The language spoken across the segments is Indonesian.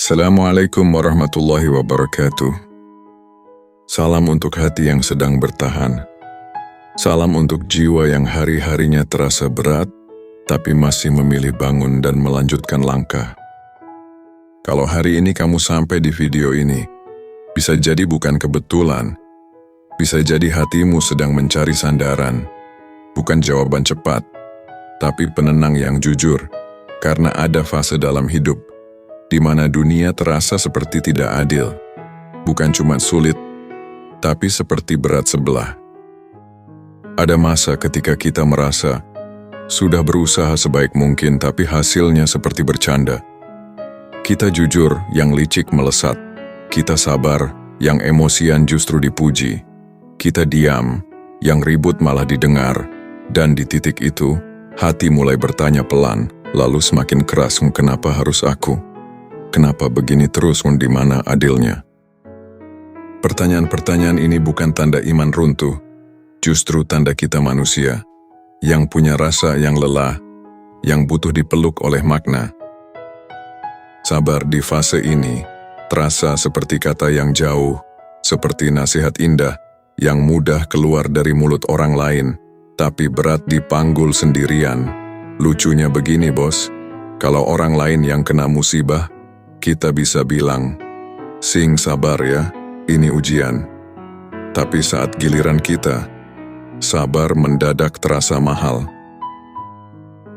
Assalamualaikum warahmatullahi wabarakatuh. Salam untuk hati yang sedang bertahan. Salam untuk jiwa yang hari-harinya terasa berat, tapi masih memilih bangun dan melanjutkan langkah. Kalau hari ini kamu sampai di video ini, bisa jadi bukan kebetulan. Bisa jadi hatimu sedang mencari sandaran, bukan jawaban cepat, tapi penenang yang jujur, karena ada fase dalam hidup di mana dunia terasa seperti tidak adil, bukan cuma sulit, tapi seperti berat sebelah. Ada masa ketika kita merasa sudah berusaha sebaik mungkin, tapi hasilnya seperti bercanda. Kita jujur, yang licik melesat. Kita sabar, yang emosian justru dipuji. Kita diam, yang ribut malah didengar. Dan di titik itu, hati mulai bertanya pelan, lalu semakin keras, kenapa harus aku? Kenapa begini terus, di mana adilnya? Pertanyaan-pertanyaan ini bukan tanda iman runtuh, justru tanda kita manusia, yang punya rasa yang lelah, yang butuh dipeluk oleh makna. Sabar di fase ini terasa seperti kata yang jauh, seperti nasihat indah yang mudah keluar dari mulut orang lain, tapi berat dipanggul sendirian. Lucunya begini, bos, kalau orang lain yang kena musibah, kita bisa bilang, "Sing sabar ya, ini ujian." Tapi saat giliran kita, sabar mendadak terasa mahal.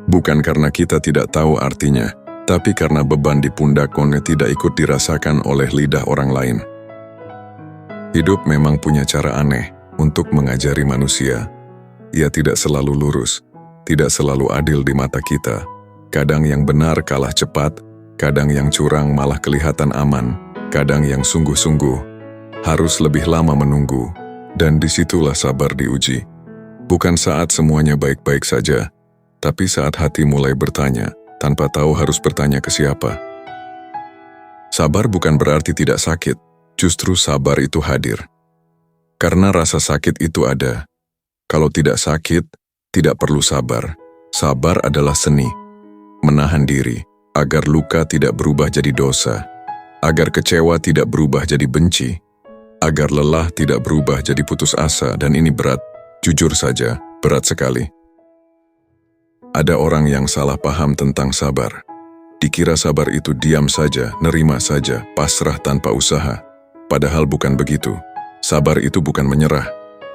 Bukan karena kita tidak tahu artinya, tapi karena beban di pundaknya tidak ikut dirasakan oleh lidah orang lain. Hidup memang punya cara aneh untuk mengajari manusia. Ia tidak selalu lurus, tidak selalu adil di mata kita. Kadang yang benar kalah cepat, kadang yang curang malah kelihatan aman, kadang yang sungguh-sungguh harus lebih lama menunggu, dan disitulah sabar diuji. Bukan saat semuanya baik-baik saja, tapi saat hati mulai bertanya, tanpa tahu harus bertanya ke siapa. Sabar bukan berarti tidak sakit, justru sabar itu hadir. Karena rasa sakit itu ada. Kalau tidak sakit, tidak perlu sabar. Sabar adalah seni, menahan diri, agar luka tidak berubah jadi dosa, agar kecewa tidak berubah jadi benci, agar lelah tidak berubah jadi putus asa, dan ini berat, jujur saja, berat sekali. Ada orang yang salah paham tentang sabar. Dikira sabar itu diam saja, nerima saja, pasrah tanpa usaha. Padahal bukan begitu. Sabar itu bukan menyerah.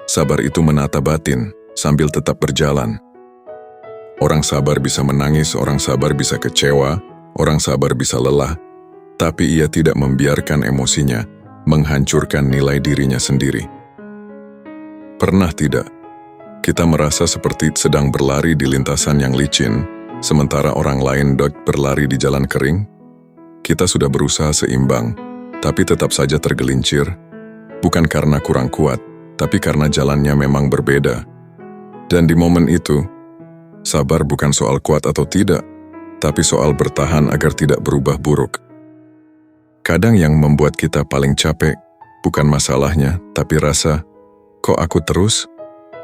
Sabar itu menata batin, sambil tetap berjalan. Orang sabar bisa menangis, orang sabar bisa kecewa, orang sabar bisa lelah, tapi ia tidak membiarkan emosinya menghancurkan nilai dirinya sendiri. Pernah tidak kita merasa seperti sedang berlari di lintasan yang licin, sementara orang lain berlari di jalan kering? Kita sudah berusaha seimbang, tapi tetap saja tergelincir, bukan karena kurang kuat, tapi karena jalannya memang berbeda. Dan di momen itu, sabar bukan soal kuat atau tidak, tapi soal bertahan agar tidak berubah buruk. Kadang yang membuat kita paling capek, bukan masalahnya, tapi rasa, kok aku terus?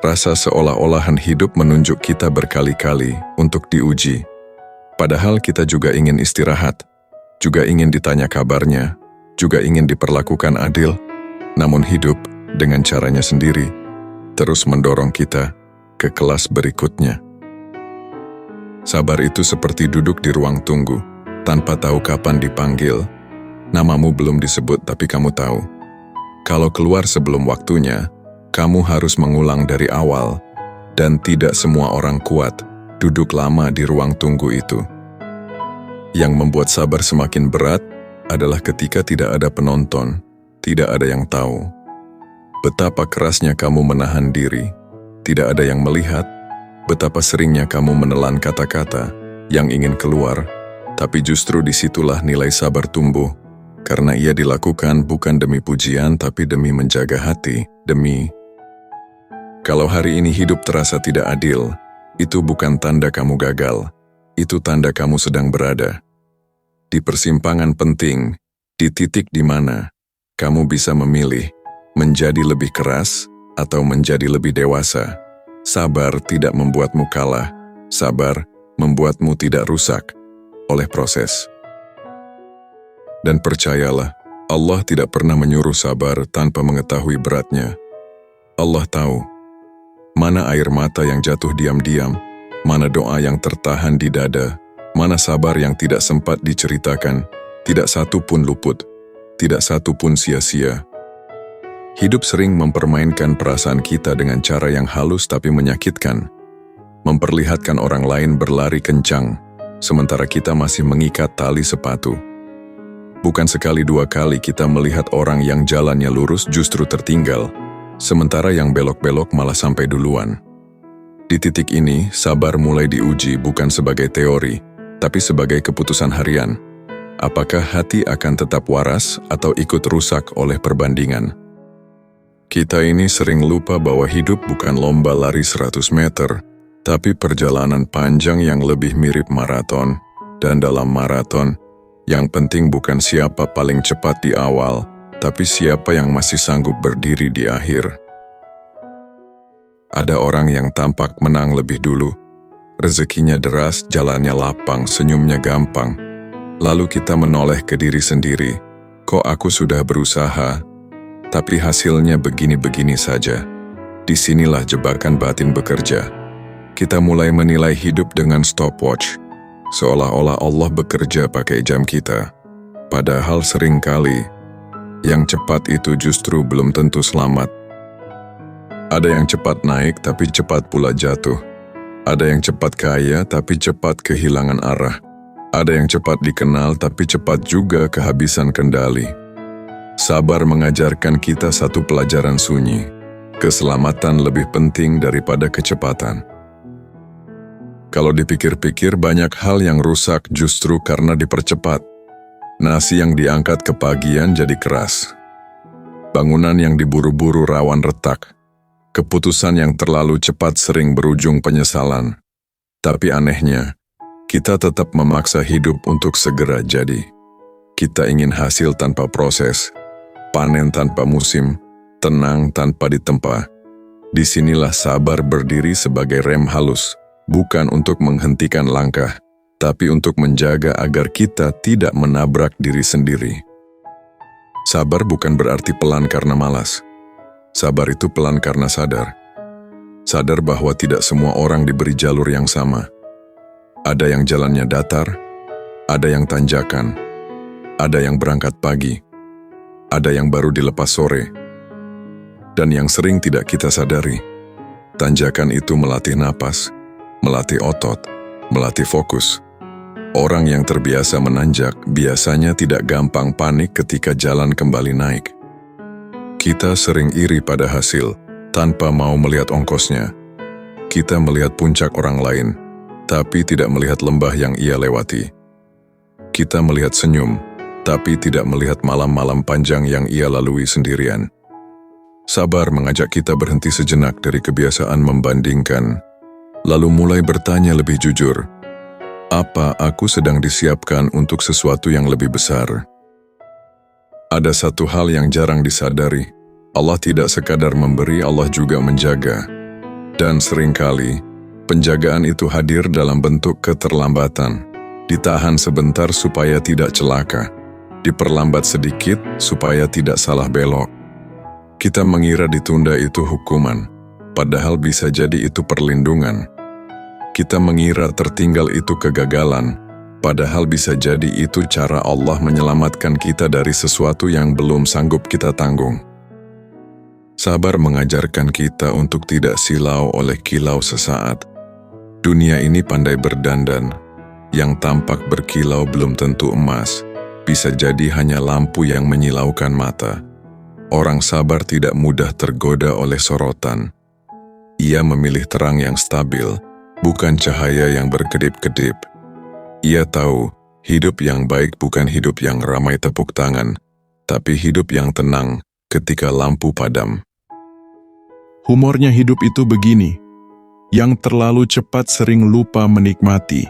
Rasa seolah-olahan hidup menunjuk kita berkali-kali untuk diuji. Padahal kita juga ingin istirahat, juga ingin ditanya kabarnya, juga ingin diperlakukan adil, namun hidup dengan caranya sendiri, terus mendorong kita ke kelas berikutnya. Sabar itu seperti duduk di ruang tunggu, tanpa tahu kapan dipanggil. Namamu belum disebut, tapi kamu tahu. Kalau keluar sebelum waktunya, kamu harus mengulang dari awal, dan tidak semua orang kuat duduk lama di ruang tunggu itu. Yang membuat sabar semakin berat adalah ketika tidak ada penonton, tidak ada yang tahu. Betapa kerasnya kamu menahan diri, tidak ada yang melihat. Betapa seringnya kamu menelan kata-kata yang ingin keluar, tapi justru disitulah nilai sabar tumbuh, karena ia dilakukan bukan demi pujian, tapi demi menjaga hati, demi. Kalau hari ini hidup terasa tidak adil, itu bukan tanda kamu gagal, itu tanda kamu sedang berada di persimpangan penting, di titik di mana kamu bisa memilih menjadi lebih keras atau menjadi lebih dewasa. Sabar tidak membuatmu kalah, sabar membuatmu tidak rusak oleh proses. Dan percayalah, Allah tidak pernah menyuruh sabar tanpa mengetahui beratnya. Allah tahu mana air mata yang jatuh diam-diam, mana doa yang tertahan di dada, mana sabar yang tidak sempat diceritakan, tidak satu pun luput, tidak satu pun sia-sia. Hidup sering mempermainkan perasaan kita dengan cara yang halus tapi menyakitkan, memperlihatkan orang lain berlari kencang, sementara kita masih mengikat tali sepatu. Bukan sekali dua kali kita melihat orang yang jalannya lurus justru tertinggal, sementara yang belok-belok malah sampai duluan. Di titik ini, sabar mulai diuji bukan sebagai teori, tapi sebagai keputusan harian. Apakah hati akan tetap waras atau ikut rusak oleh perbandingan? Kita ini sering lupa bahwa hidup bukan lomba lari 100 meter, tapi perjalanan panjang yang lebih mirip maraton. Dan dalam maraton, yang penting bukan siapa paling cepat di awal, tapi siapa yang masih sanggup berdiri di akhir. Ada orang yang tampak menang lebih dulu, rezekinya deras, jalannya lapang, senyumnya gampang. Lalu kita menoleh ke diri sendiri, kok aku sudah berusaha, tapi hasilnya begini-begini saja. Disinilah jebakan batin bekerja. Kita mulai menilai hidup dengan stopwatch, seolah-olah Allah bekerja pakai jam kita. Padahal seringkali, yang cepat itu justru belum tentu selamat. Ada yang cepat naik tapi cepat pula jatuh. Ada yang cepat kaya tapi cepat kehilangan arah. Ada yang cepat dikenal tapi cepat juga kehabisan kendali. Sabar mengajarkan kita satu pelajaran sunyi. Keselamatan lebih penting daripada kecepatan. Kalau dipikir-pikir, banyak hal yang rusak justru karena dipercepat. Nasi yang diangkat ke pagian jadi keras. Bangunan yang diburu-buru rawan retak. Keputusan yang terlalu cepat sering berujung penyesalan. Tapi anehnya, kita tetap memaksa hidup untuk segera jadi. Kita ingin hasil tanpa proses, panen tanpa musim, tenang tanpa ditempa. Disinilah sabar berdiri sebagai rem halus. Bukan untuk menghentikan langkah, tapi untuk menjaga agar kita tidak menabrak diri sendiri. Sabar bukan berarti pelan karena malas. Sabar itu pelan karena sadar. Sadar bahwa tidak semua orang diberi jalur yang sama. Ada yang jalannya datar, ada yang tanjakan, ada yang berangkat pagi, ada yang baru dilepas sore. Dan yang sering tidak kita sadari, tanjakan itu melatih napas, melatih otot, melatih fokus. Orang yang terbiasa menanjak biasanya tidak gampang panik ketika jalan kembali naik. Kita sering iri pada hasil, tanpa mau melihat ongkosnya. Kita melihat puncak orang lain, tapi tidak melihat lembah yang ia lewati. Kita melihat senyum, tapi tidak melihat malam-malam panjang yang ia lalui sendirian. Sabar mengajak kita berhenti sejenak dari kebiasaan membandingkan, lalu mulai bertanya lebih jujur, apa aku sedang disiapkan untuk sesuatu yang lebih besar? Ada satu hal yang jarang disadari, Allah tidak sekadar memberi, Allah juga menjaga. Dan seringkali, penjagaan itu hadir dalam bentuk keterlambatan, ditahan sebentar supaya tidak celaka, diperlambat sedikit supaya tidak salah belok. Kita mengira ditunda itu hukuman, padahal bisa jadi itu perlindungan. Kita mengira tertinggal itu kegagalan, padahal bisa jadi itu cara Allah menyelamatkan kita dari sesuatu yang belum sanggup kita tanggung. Sabar mengajarkan kita untuk tidak silau oleh kilau sesaat. Dunia ini pandai berdandan, yang tampak berkilau belum tentu emas, bisa jadi hanya lampu yang menyilaukan mata. Orang sabar tidak mudah tergoda oleh sorotan. Ia memilih terang yang stabil, bukan cahaya yang berkedip-kedip. Ia tahu, hidup yang baik bukan hidup yang ramai tepuk tangan, tapi hidup yang tenang ketika lampu padam. Humornya hidup itu begini, yang terlalu cepat sering lupa menikmati,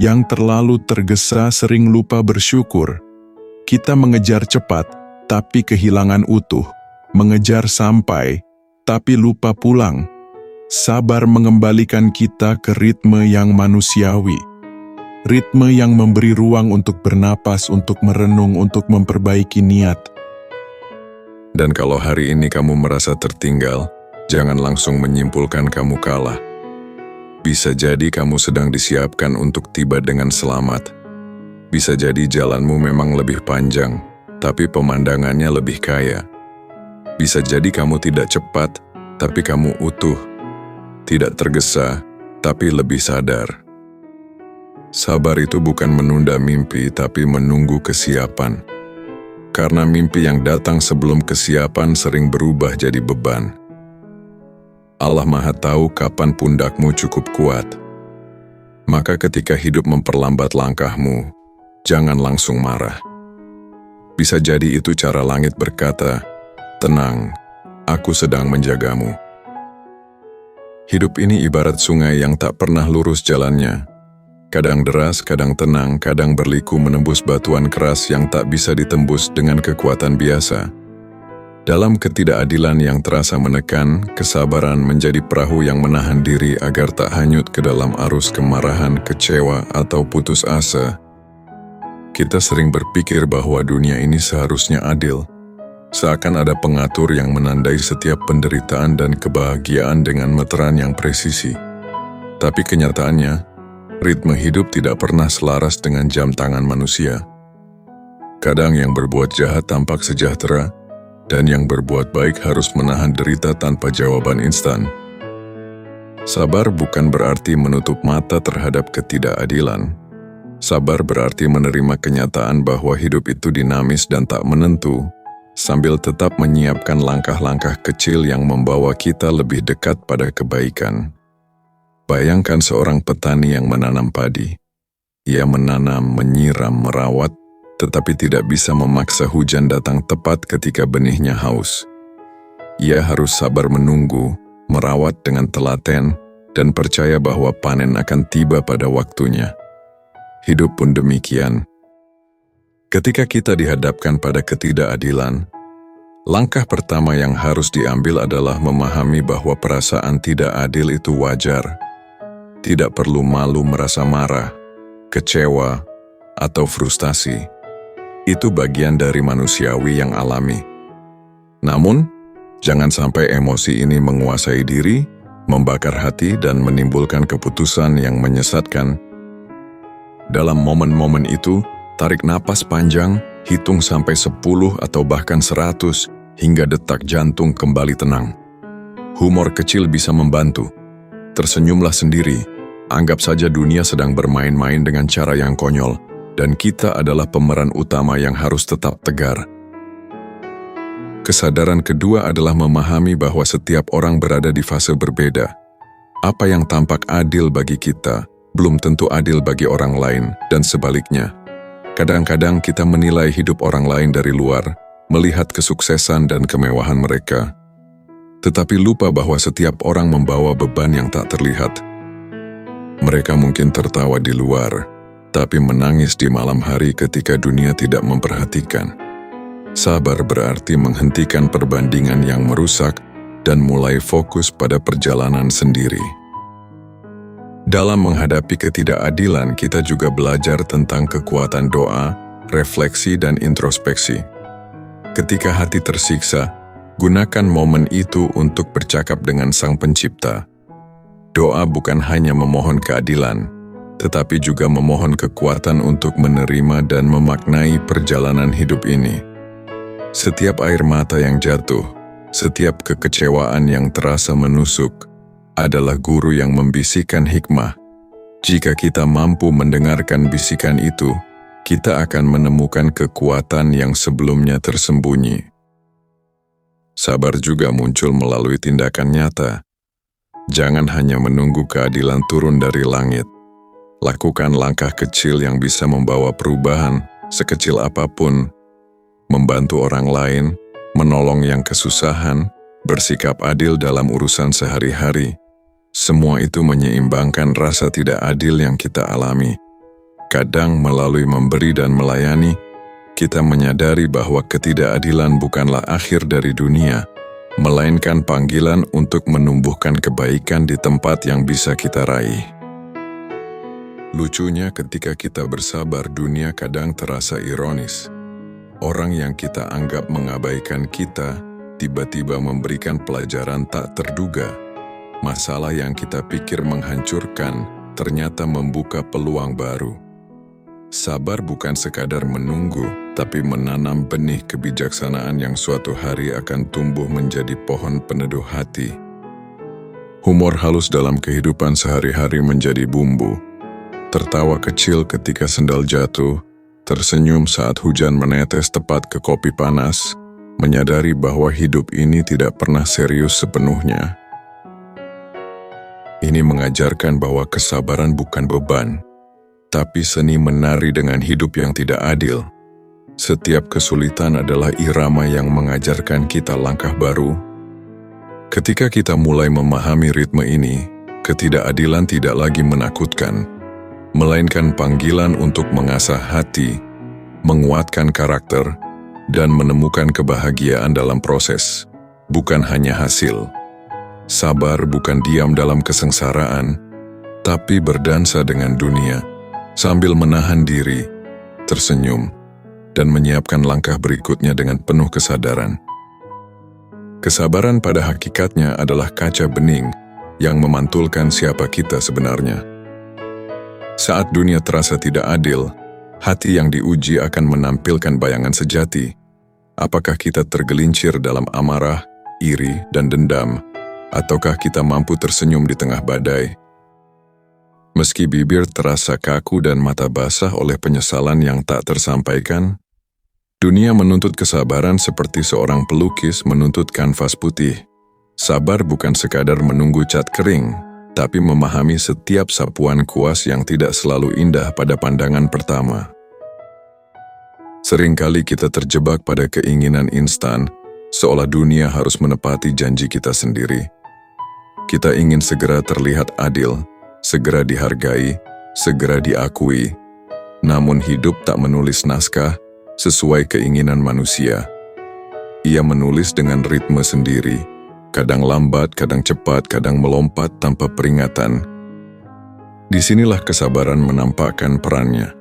yang terlalu tergesa sering lupa bersyukur. Kita mengejar cepat, tapi kehilangan utuh, mengejar sampai, tapi lupa pulang. Sabar mengembalikan kita ke ritme yang manusiawi. ritme yang memberi ruang untuk bernapas, untuk merenung, untuk memperbaiki niat. Dan kalau hari ini kamu merasa tertinggal, jangan langsung menyimpulkan kamu kalah. Bisa jadi kamu sedang disiapkan untuk tiba dengan selamat. Bisa jadi jalanmu memang lebih panjang, tapi pemandangannya lebih kaya. Bisa jadi kamu tidak cepat, tapi kamu utuh. Tidak tergesa, tapi lebih sadar. Sabar itu bukan menunda mimpi, tapi menunggu kesiapan. Karena mimpi yang datang sebelum kesiapan sering berubah jadi beban. Allah Maha Tahu kapan pundakmu cukup kuat. Maka ketika hidup memperlambat langkahmu, jangan langsung marah. Bisa jadi itu cara langit berkata, "Tenang, aku sedang menjagamu." Hidup ini ibarat sungai yang tak pernah lurus jalannya. Kadang deras, kadang tenang, kadang berliku menembus batuan keras yang tak bisa ditembus dengan kekuatan biasa. Dalam ketidakadilan yang terasa menekan, kesabaran menjadi perahu yang menahan diri agar tak hanyut ke dalam arus kemarahan, kecewa, atau putus asa. Kita sering berpikir bahwa dunia ini seharusnya adil. Seakan ada pengatur yang menandai setiap penderitaan dan kebahagiaan dengan meteran yang presisi. Tapi kenyataannya, ritme hidup tidak pernah selaras dengan jam tangan manusia. Kadang yang berbuat jahat tampak sejahtera, dan yang berbuat baik harus menahan derita tanpa jawaban instan. Sabar bukan berarti menutup mata terhadap ketidakadilan. Sabar berarti menerima kenyataan bahwa hidup itu dinamis dan tak menentu, sambil tetap menyiapkan langkah-langkah kecil yang membawa kita lebih dekat pada kebaikan. Bayangkan seorang petani yang menanam padi. Ia menanam, menyiram, merawat, tetapi tidak bisa memaksa hujan datang tepat ketika benihnya haus. Ia harus sabar menunggu, merawat dengan telaten, dan percaya bahwa panen akan tiba pada waktunya. Hidup pun demikian. Ketika kita dihadapkan pada ketidakadilan, langkah pertama yang harus diambil adalah memahami bahwa perasaan tidak adil itu wajar. Tidak perlu malu merasa marah, kecewa, atau frustasi. Itu bagian dari manusiawi yang alami. Namun, jangan sampai emosi ini menguasai diri, membakar hati, dan menimbulkan keputusan yang menyesatkan. Dalam momen-momen itu, tarik napas panjang, hitung sampai 10 atau bahkan 100, hingga detak jantung kembali tenang. Humor kecil bisa membantu. Tersenyumlah sendiri. Anggap saja dunia sedang bermain-main dengan cara yang konyol, dan kita adalah pemeran utama yang harus tetap tegar. Kesadaran kedua adalah memahami bahwa setiap orang berada di fase berbeda. Apa yang tampak adil bagi kita, belum tentu adil bagi orang lain, dan sebaliknya. Kadang-kadang kita menilai hidup orang lain dari luar, melihat kesuksesan dan kemewahan mereka. Tetapi lupa bahwa setiap orang membawa beban yang tak terlihat. Mereka mungkin tertawa di luar, tapi menangis di malam hari ketika dunia tidak memperhatikan. Sabar berarti menghentikan perbandingan yang merusak dan mulai fokus pada perjalanan sendiri. Dalam menghadapi ketidakadilan, kita juga belajar tentang kekuatan doa, refleksi, dan introspeksi. Ketika hati tersiksa, gunakan momen itu untuk bercakap dengan Sang Pencipta. Doa bukan hanya memohon keadilan, tetapi juga memohon kekuatan untuk menerima dan memaknai perjalanan hidup ini. Setiap air mata yang jatuh, setiap kekecewaan yang terasa menusuk, adalah guru yang membisikkan hikmah. Jika kita mampu mendengarkan bisikan itu, kita akan menemukan kekuatan yang sebelumnya tersembunyi. Sabar juga muncul melalui tindakan nyata. Jangan hanya menunggu keadilan turun dari langit. Lakukan langkah kecil yang bisa membawa perubahan, sekecil apapun. Membantu orang lain, menolong yang kesusahan, bersikap adil dalam urusan sehari-hari. Semua itu menyeimbangkan rasa tidak adil yang kita alami. Kadang melalui memberi dan melayani, kita menyadari bahwa ketidakadilan bukanlah akhir dari dunia, melainkan panggilan untuk menumbuhkan kebaikan di tempat yang bisa kita raih. Lucunya ketika kita bersabar, dunia kadang terasa ironis. Orang yang kita anggap mengabaikan kita, tiba-tiba memberikan pelajaran tak terduga. Masalah yang kita pikir menghancurkan, ternyata membuka peluang baru. Sabar bukan sekadar menunggu, tapi menanam benih kebijaksanaan yang suatu hari akan tumbuh menjadi pohon peneduh hati. Humor halus dalam kehidupan sehari-hari menjadi bumbu. Tertawa kecil ketika sendal jatuh, tersenyum saat hujan menetes tepat ke kopi panas, menyadari bahwa hidup ini tidak pernah serius sepenuhnya. Ini mengajarkan bahwa kesabaran bukan beban, tapi seni menari dengan hidup yang tidak adil. Setiap kesulitan adalah irama yang mengajarkan kita langkah baru. Ketika kita mulai memahami ritme ini, ketidakadilan tidak lagi menakutkan, melainkan panggilan untuk mengasah hati, menguatkan karakter, dan menemukan kebahagiaan dalam proses, bukan hanya hasil. Sabar bukan diam dalam kesengsaraan, tapi berdansa dengan dunia, sambil menahan diri, tersenyum, dan menyiapkan langkah berikutnya dengan penuh kesadaran. Kesabaran pada hakikatnya adalah kaca bening yang memantulkan siapa kita sebenarnya. Saat dunia terasa tidak adil, hati yang diuji akan menampilkan bayangan sejati. Apakah kita tergelincir dalam amarah, iri, dan dendam, ataukah kita mampu tersenyum di tengah badai? Meski bibir terasa kaku dan mata basah oleh penyesalan yang tak tersampaikan, dunia menuntut kesabaran seperti seorang pelukis menuntut kanvas putih. Sabar bukan sekadar menunggu cat kering, tapi memahami setiap sapuan kuas yang tidak selalu indah pada pandangan pertama. Seringkali kita terjebak pada keinginan instan, seolah dunia harus menepati janji kita sendiri. Kita ingin segera terlihat adil, segera dihargai, segera diakui. Namun hidup tak menulis naskah sesuai keinginan manusia. Ia menulis dengan ritme sendiri, kadang lambat, kadang cepat, kadang melompat tanpa peringatan. Disinilah kesabaran menampakkan perannya.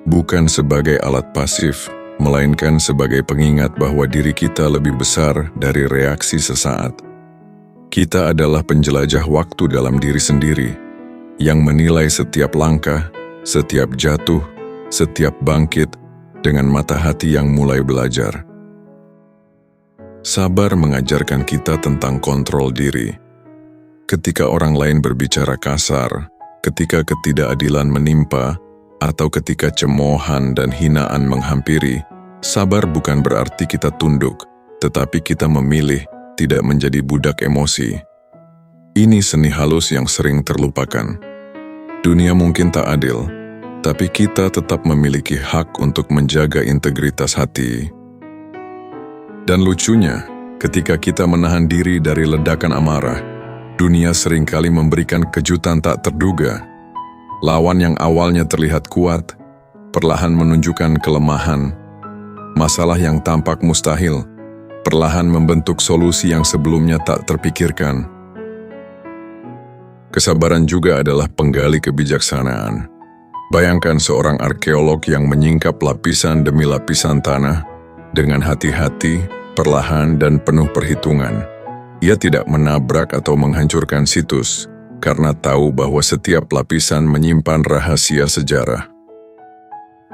Bukan sebagai alat pasif, melainkan sebagai pengingat bahwa diri kita lebih besar dari reaksi sesaat. Kita adalah penjelajah waktu dalam diri sendiri, yang menilai setiap langkah, setiap jatuh, setiap bangkit, dengan mata hati yang mulai belajar. Sabar mengajarkan kita tentang kontrol diri. Ketika orang lain berbicara kasar, ketika ketidakadilan menimpa, atau ketika cemoohan dan hinaan menghampiri, sabar bukan berarti kita tunduk, tetapi kita memilih tidak menjadi budak emosi. Ini seni halus yang sering terlupakan. Dunia mungkin tak adil, tapi kita tetap memiliki hak untuk menjaga integritas hati. Dan lucunya, ketika kita menahan diri dari ledakan amarah, dunia seringkali memberikan kejutan tak terduga. Lawan yang awalnya terlihat kuat, perlahan menunjukkan kelemahan. Masalah yang tampak mustahil, perlahan membentuk solusi yang sebelumnya tak terpikirkan. Kesabaran juga adalah penggali kebijaksanaan. Bayangkan seorang arkeolog yang menyingkap lapisan demi lapisan tanah dengan hati-hati, perlahan, dan penuh perhitungan. Ia tidak menabrak atau menghancurkan situs, karena tahu bahwa setiap lapisan menyimpan rahasia sejarah.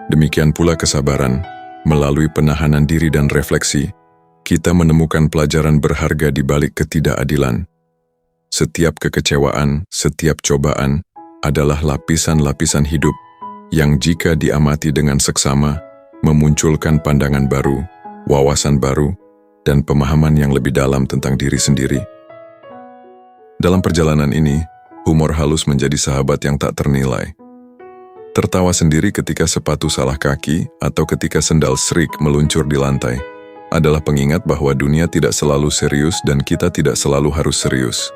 Demikian pula kesabaran, melalui penahanan diri dan refleksi, kita menemukan pelajaran berharga di balik ketidakadilan. Setiap kekecewaan, setiap cobaan, adalah lapisan-lapisan hidup, yang jika diamati dengan seksama, memunculkan pandangan baru, wawasan baru, dan pemahaman yang lebih dalam tentang diri sendiri. Dalam perjalanan ini, humor halus menjadi sahabat yang tak ternilai. Tertawa sendiri ketika sepatu salah kaki atau ketika sendal serik meluncur di lantai adalah pengingat bahwa dunia tidak selalu serius dan kita tidak selalu harus serius.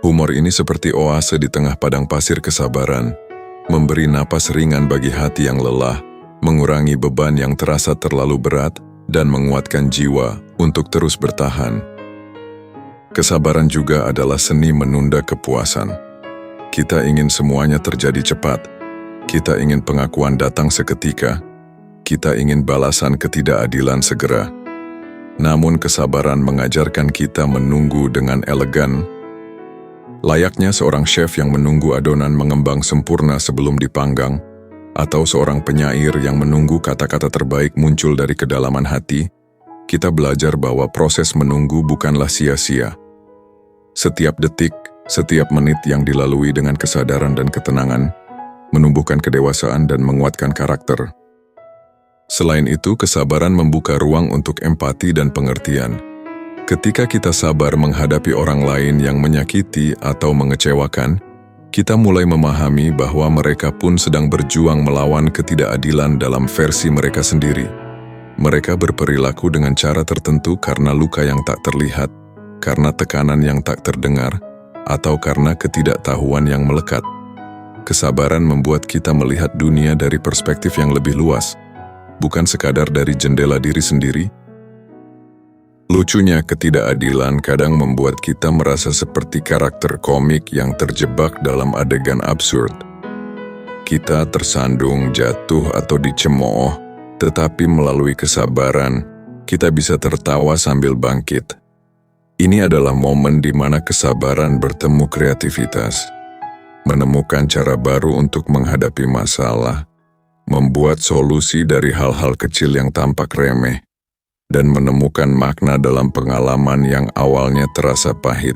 Humor ini seperti oase di tengah padang pasir kesabaran, memberi napas ringan bagi hati yang lelah, mengurangi beban yang terasa terlalu berat, dan menguatkan jiwa untuk terus bertahan. Kesabaran juga adalah seni menunda kepuasan. Kita ingin semuanya terjadi cepat, Kita ingin pengakuan datang seketika. Kita ingin balasan ketidakadilan segera. Namun kesabaran mengajarkan kita menunggu dengan elegan. Layaknya seorang chef yang menunggu adonan mengembang sempurna sebelum dipanggang, atau seorang penyair yang menunggu kata-kata terbaik muncul dari kedalaman hati, kita belajar bahwa proses menunggu bukanlah sia-sia. Setiap detik, setiap menit yang dilalui dengan kesadaran dan ketenangan, menumbuhkan kedewasaan dan menguatkan karakter. Selain itu, kesabaran membuka ruang untuk empati dan pengertian. Ketika kita sabar menghadapi orang lain yang menyakiti atau mengecewakan, kita mulai memahami bahwa mereka pun sedang berjuang melawan ketidakadilan dalam versi mereka sendiri. Mereka berperilaku dengan cara tertentu karena luka yang tak terlihat, karena tekanan yang tak terdengar, atau karena ketidaktahuan yang melekat. Kesabaran membuat kita melihat dunia dari perspektif yang lebih luas, bukan sekadar dari jendela diri sendiri. Lucunya, ketidakadilan kadang membuat kita merasa seperti karakter komik yang terjebak dalam adegan absurd. Kita tersandung, jatuh, atau dicemooh, tetapi melalui kesabaran, kita bisa tertawa sambil bangkit. Ini adalah momen di mana kesabaran bertemu kreativitas, menemukan cara baru untuk menghadapi masalah, membuat solusi dari hal-hal kecil yang tampak remeh, dan menemukan makna dalam pengalaman yang awalnya terasa pahit.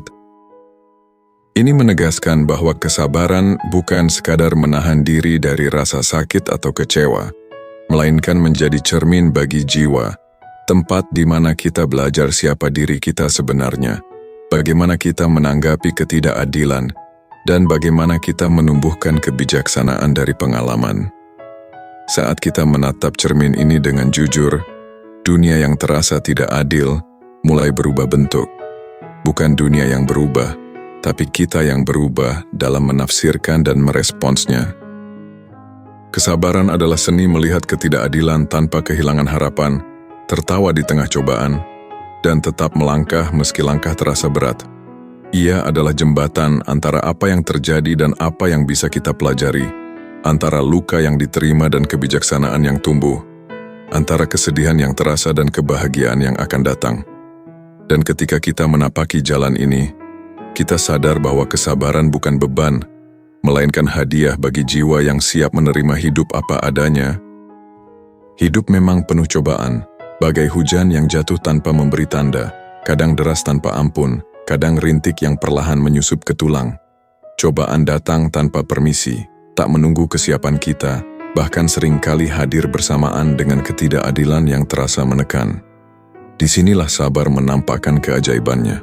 Ini menegaskan bahwa kesabaran bukan sekadar menahan diri dari rasa sakit atau kecewa, melainkan menjadi cermin bagi jiwa, tempat di mana kita belajar siapa diri kita sebenarnya, bagaimana kita menanggapi ketidakadilan, dan bagaimana kita menumbuhkan kebijaksanaan dari pengalaman. Saat kita menatap cermin ini dengan jujur, dunia yang terasa tidak adil mulai berubah bentuk. Bukan dunia yang berubah, tapi kita yang berubah dalam menafsirkan dan meresponsnya. Kesabaran adalah seni melihat ketidakadilan tanpa kehilangan harapan, tertawa di tengah cobaan, dan tetap melangkah meski langkah terasa berat. Ia adalah jembatan antara apa yang terjadi dan apa yang bisa kita pelajari, antara luka yang diterima dan kebijaksanaan yang tumbuh, antara kesedihan yang terasa dan kebahagiaan yang akan datang. Dan ketika kita menapaki jalan ini, kita sadar bahwa kesabaran bukan beban, melainkan hadiah bagi jiwa yang siap menerima hidup apa adanya. Hidup memang penuh cobaan, bagai hujan yang jatuh tanpa memberi tanda, kadang deras tanpa ampun, kadang rintik yang perlahan menyusup ke tulang. Cobaan datang tanpa permisi, tak menunggu kesiapan kita, bahkan seringkali hadir bersamaan dengan ketidakadilan yang terasa menekan. Disinilah sabar menampakkan keajaibannya.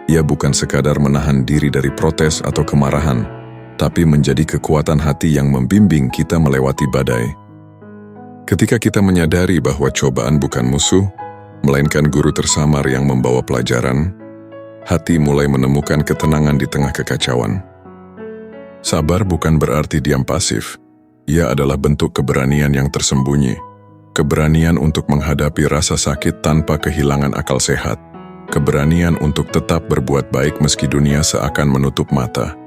Ia bukan sekadar menahan diri dari protes atau kemarahan, tapi menjadi kekuatan hati yang membimbing kita melewati badai. Ketika kita menyadari bahwa cobaan bukan musuh, melainkan guru tersamar yang membawa pelajaran, hati mulai menemukan ketenangan di tengah kekacauan. Sabar bukan berarti diam pasif. Ia adalah bentuk keberanian yang tersembunyi. Keberanian untuk menghadapi rasa sakit tanpa kehilangan akal sehat. Keberanian untuk tetap berbuat baik meski dunia seakan menutup mata.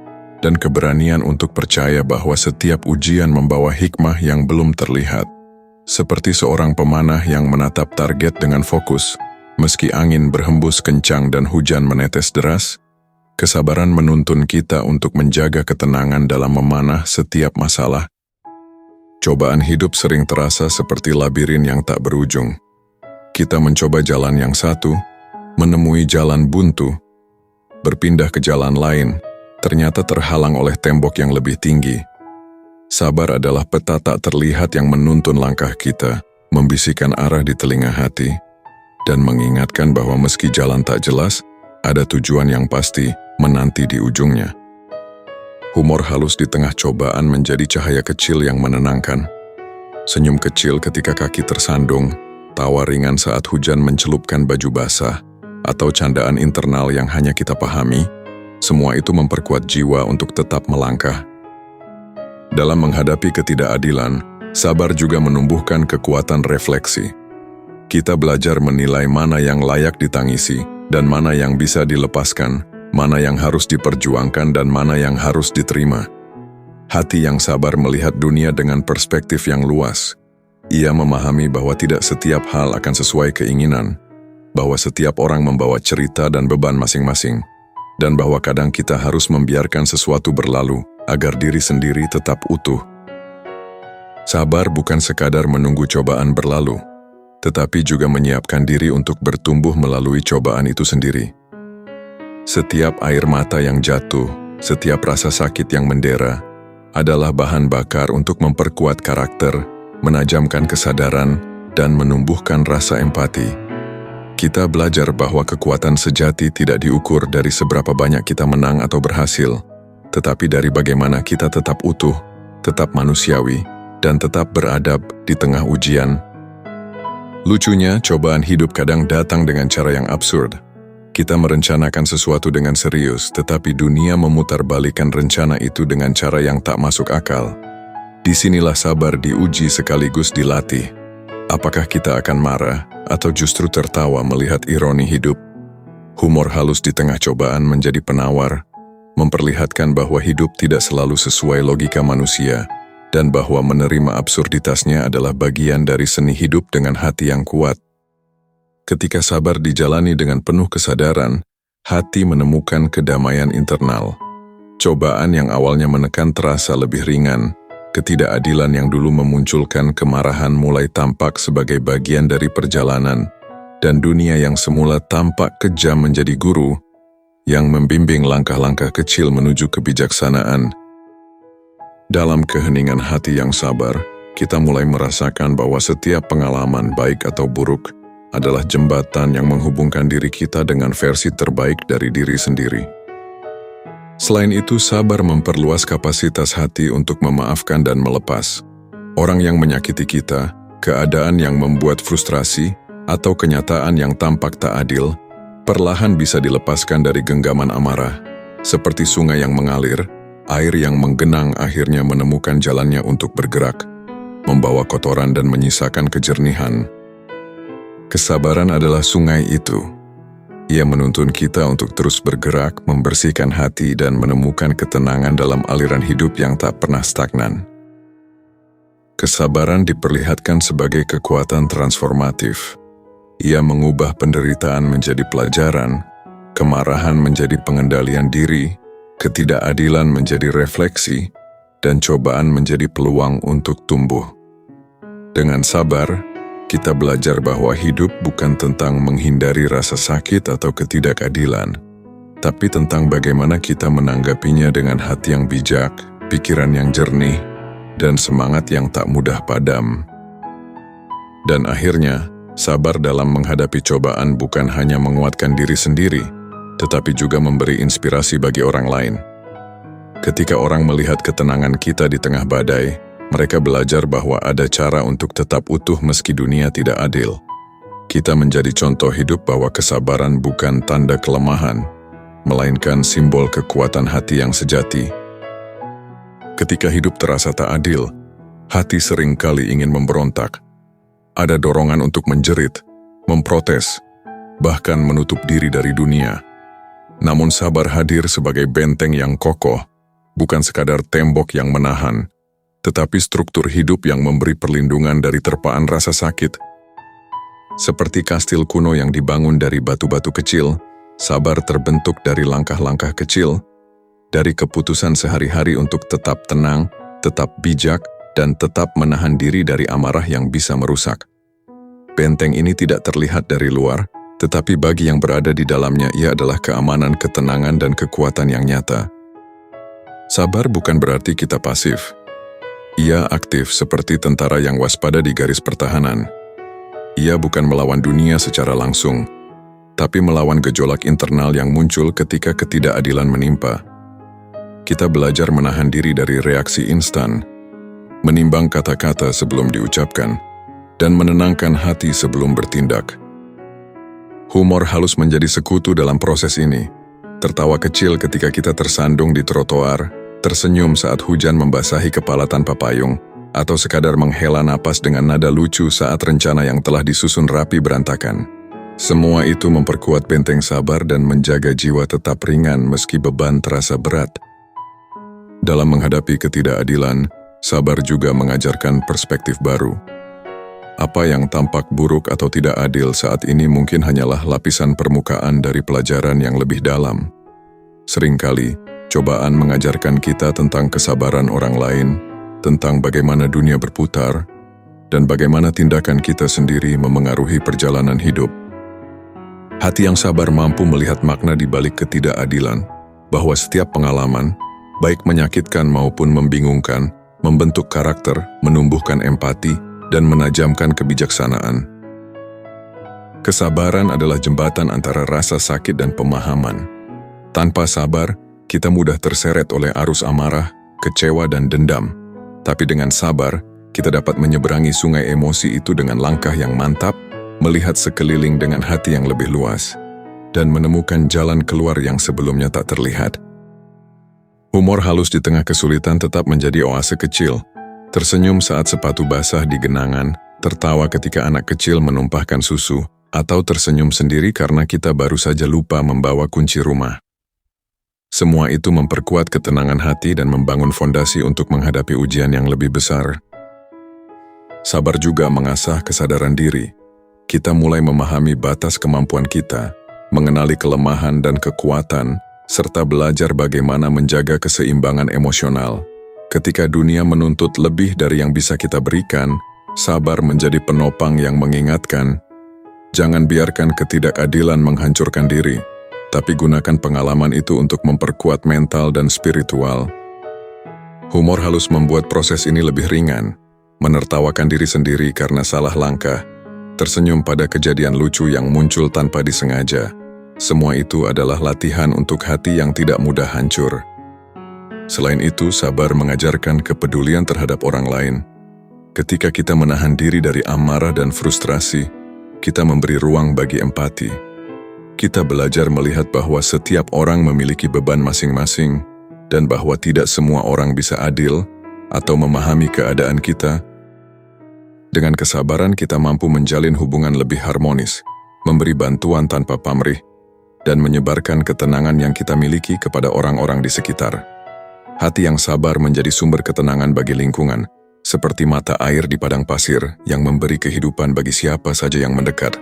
Dan keberanian untuk percaya bahwa setiap ujian membawa hikmah yang belum terlihat. Seperti seorang pemanah yang menatap target dengan fokus, meski angin berhembus kencang dan hujan menetes deras, kesabaran menuntun kita untuk menjaga ketenangan dalam memanah setiap masalah. Cobaan hidup sering terasa seperti labirin yang tak berujung. Kita mencoba jalan yang satu, menemui jalan buntu, berpindah ke jalan lain, ternyata terhalang oleh tembok yang lebih tinggi. Sabar adalah peta tak terlihat yang menuntun langkah kita, membisikkan arah di telinga hati, dan mengingatkan bahwa meski jalan tak jelas, ada tujuan yang pasti menanti di ujungnya. Humor halus di tengah cobaan menjadi cahaya kecil yang menenangkan. Senyum kecil ketika kaki tersandung, tawa ringan saat hujan mencelupkan baju basah, atau candaan internal yang hanya kita pahami, semua itu memperkuat jiwa untuk tetap melangkah. Dalam menghadapi ketidakadilan, sabar juga menumbuhkan kekuatan refleksi. Kita belajar menilai mana yang layak ditangisi, dan mana yang bisa dilepaskan, mana yang harus diperjuangkan dan mana yang harus diterima. Hati yang sabar melihat dunia dengan perspektif yang luas. Ia memahami bahwa tidak setiap hal akan sesuai keinginan, bahwa setiap orang membawa cerita dan beban masing-masing, dan bahwa kadang kita harus membiarkan sesuatu berlalu agar diri sendiri tetap utuh. Sabar bukan sekadar menunggu cobaan berlalu, tetapi juga menyiapkan diri untuk bertumbuh melalui cobaan itu sendiri. Setiap air mata yang jatuh, setiap rasa sakit yang mendera, adalah bahan bakar untuk memperkuat karakter, menajamkan kesadaran, dan menumbuhkan rasa empati. Kita belajar bahwa kekuatan sejati tidak diukur dari seberapa banyak kita menang atau berhasil, tetapi dari bagaimana kita tetap utuh, tetap manusiawi, dan tetap beradab di tengah ujian. Lucunya, cobaan hidup kadang datang dengan cara yang absurd. Kita merencanakan sesuatu dengan serius, tetapi dunia memutarbalikkan rencana itu dengan cara yang tak masuk akal. Disinilah sabar diuji sekaligus dilatih. Apakah kita akan marah atau justru tertawa melihat ironi hidup? Humor halus di tengah cobaan menjadi penawar, memperlihatkan bahwa hidup tidak selalu sesuai logika manusia, dan bahwa menerima absurditasnya adalah bagian dari seni hidup dengan hati yang kuat. Ketika sabar dijalani dengan penuh kesadaran, hati menemukan kedamaian internal. Cobaan yang awalnya menekan terasa lebih ringan. Ketidakadilan yang dulu memunculkan kemarahan mulai tampak sebagai bagian dari perjalanan, dan dunia yang semula tampak kejam menjadi guru yang membimbing langkah-langkah kecil menuju kebijaksanaan. Dalam keheningan hati yang sabar, kita mulai merasakan bahwa setiap pengalaman baik atau buruk adalah jembatan yang menghubungkan diri kita dengan versi terbaik dari diri sendiri. Selain itu, sabar memperluas kapasitas hati untuk memaafkan dan melepas. Orang yang menyakiti kita, keadaan yang membuat frustrasi, atau kenyataan yang tampak tak adil, perlahan bisa dilepaskan dari genggaman amarah. Seperti sungai yang mengalir, air yang menggenang akhirnya menemukan jalannya untuk bergerak, membawa kotoran dan menyisakan kejernihan. Kesabaran adalah sungai itu. Ia menuntun kita untuk terus bergerak, membersihkan hati, dan menemukan ketenangan dalam aliran hidup yang tak pernah stagnan. Kesabaran diperlihatkan sebagai kekuatan transformatif. Ia mengubah penderitaan menjadi pelajaran, kemarahan menjadi pengendalian diri, ketidakadilan menjadi refleksi, dan cobaan menjadi peluang untuk tumbuh. Dengan sabar, kita belajar bahwa hidup bukan tentang menghindari rasa sakit atau ketidakadilan, tapi tentang bagaimana kita menanggapinya dengan hati yang bijak, pikiran yang jernih, dan semangat yang tak mudah padam. Dan akhirnya, sabar dalam menghadapi cobaan bukan hanya menguatkan diri sendiri, tetapi juga memberi inspirasi bagi orang lain. Ketika orang melihat ketenangan kita di tengah badai, mereka belajar bahwa ada cara untuk tetap utuh meski dunia tidak adil. Kita menjadi contoh hidup bahwa kesabaran bukan tanda kelemahan, melainkan simbol kekuatan hati yang sejati. Ketika hidup terasa tak adil, hati seringkali ingin memberontak. Ada dorongan untuk menjerit, memprotes, bahkan menutup diri dari dunia. Namun sabar hadir sebagai benteng yang kokoh, bukan sekadar tembok yang menahan, tetapi struktur hidup yang memberi perlindungan dari terpaan rasa sakit. Seperti kastil kuno yang dibangun dari batu-batu kecil, sabar terbentuk dari langkah-langkah kecil, dari keputusan sehari-hari untuk tetap tenang, tetap bijak, dan tetap menahan diri dari amarah yang bisa merusak. Benteng ini tidak terlihat dari luar, tetapi bagi yang berada di dalamnya ia adalah keamanan, ketenangan, dan kekuatan yang nyata. Sabar bukan berarti kita pasif. Ia aktif seperti tentara yang waspada di garis pertahanan. Ia bukan melawan dunia secara langsung, tapi melawan gejolak internal yang muncul ketika ketidakadilan menimpa. Kita belajar menahan diri dari reaksi instan, menimbang kata-kata sebelum diucapkan, dan menenangkan hati sebelum bertindak. Humor halus menjadi sekutu dalam proses ini. Tertawa kecil ketika kita tersandung di trotoar, tersenyum saat hujan membasahi kepala tanpa payung, atau sekadar menghela napas dengan nada lucu saat rencana yang telah disusun rapi berantakan. Semua itu memperkuat benteng sabar dan menjaga jiwa tetap ringan meski beban terasa berat. Dalam menghadapi ketidakadilan, sabar juga mengajarkan perspektif baru. Apa yang tampak buruk atau tidak adil saat ini mungkin hanyalah lapisan permukaan dari pelajaran yang lebih dalam. Seringkali, cobaan mengajarkan kita tentang kesabaran orang lain, tentang bagaimana dunia berputar, dan bagaimana tindakan kita sendiri memengaruhi perjalanan hidup. Hati yang sabar mampu melihat makna di balik ketidakadilan, bahwa setiap pengalaman, baik menyakitkan maupun membingungkan, membentuk karakter, menumbuhkan empati, dan menajamkan kebijaksanaan. Kesabaran adalah jembatan antara rasa sakit dan pemahaman. Tanpa sabar, kita mudah terseret oleh arus amarah, kecewa, dan dendam. Tapi dengan sabar, kita dapat menyeberangi sungai emosi itu dengan langkah yang mantap, melihat sekeliling dengan hati yang lebih luas, dan menemukan jalan keluar yang sebelumnya tak terlihat. Humor halus di tengah kesulitan tetap menjadi oase kecil. Tersenyum saat sepatu basah di genangan, tertawa ketika anak kecil menumpahkan susu, atau tersenyum sendiri karena kita baru saja lupa membawa kunci rumah. Semua itu memperkuat ketenangan hati dan membangun fondasi untuk menghadapi ujian yang lebih besar. Sabar juga mengasah kesadaran diri. Kita mulai memahami batas kemampuan kita, mengenali kelemahan dan kekuatan, serta belajar bagaimana menjaga keseimbangan emosional. Ketika dunia menuntut lebih dari yang bisa kita berikan, sabar menjadi penopang yang mengingatkan, jangan biarkan ketidakadilan menghancurkan diri, tapi gunakan pengalaman itu untuk memperkuat mental dan spiritual. Humor halus membuat proses ini lebih ringan, menertawakan diri sendiri karena salah langkah, tersenyum pada kejadian lucu yang muncul tanpa disengaja. Semua itu adalah latihan untuk hati yang tidak mudah hancur. Selain itu, sabar mengajarkan kepedulian terhadap orang lain. Ketika kita menahan diri dari amarah dan frustrasi, kita memberi ruang bagi empati. Kita belajar melihat bahwa setiap orang memiliki beban masing-masing, dan bahwa tidak semua orang bisa adil atau memahami keadaan kita. Dengan kesabaran kita mampu menjalin hubungan lebih harmonis, memberi bantuan tanpa pamrih, dan menyebarkan ketenangan yang kita miliki kepada orang-orang di sekitar. Hati yang sabar menjadi sumber ketenangan bagi lingkungan, seperti mata air di padang pasir yang memberi kehidupan bagi siapa saja yang mendekat.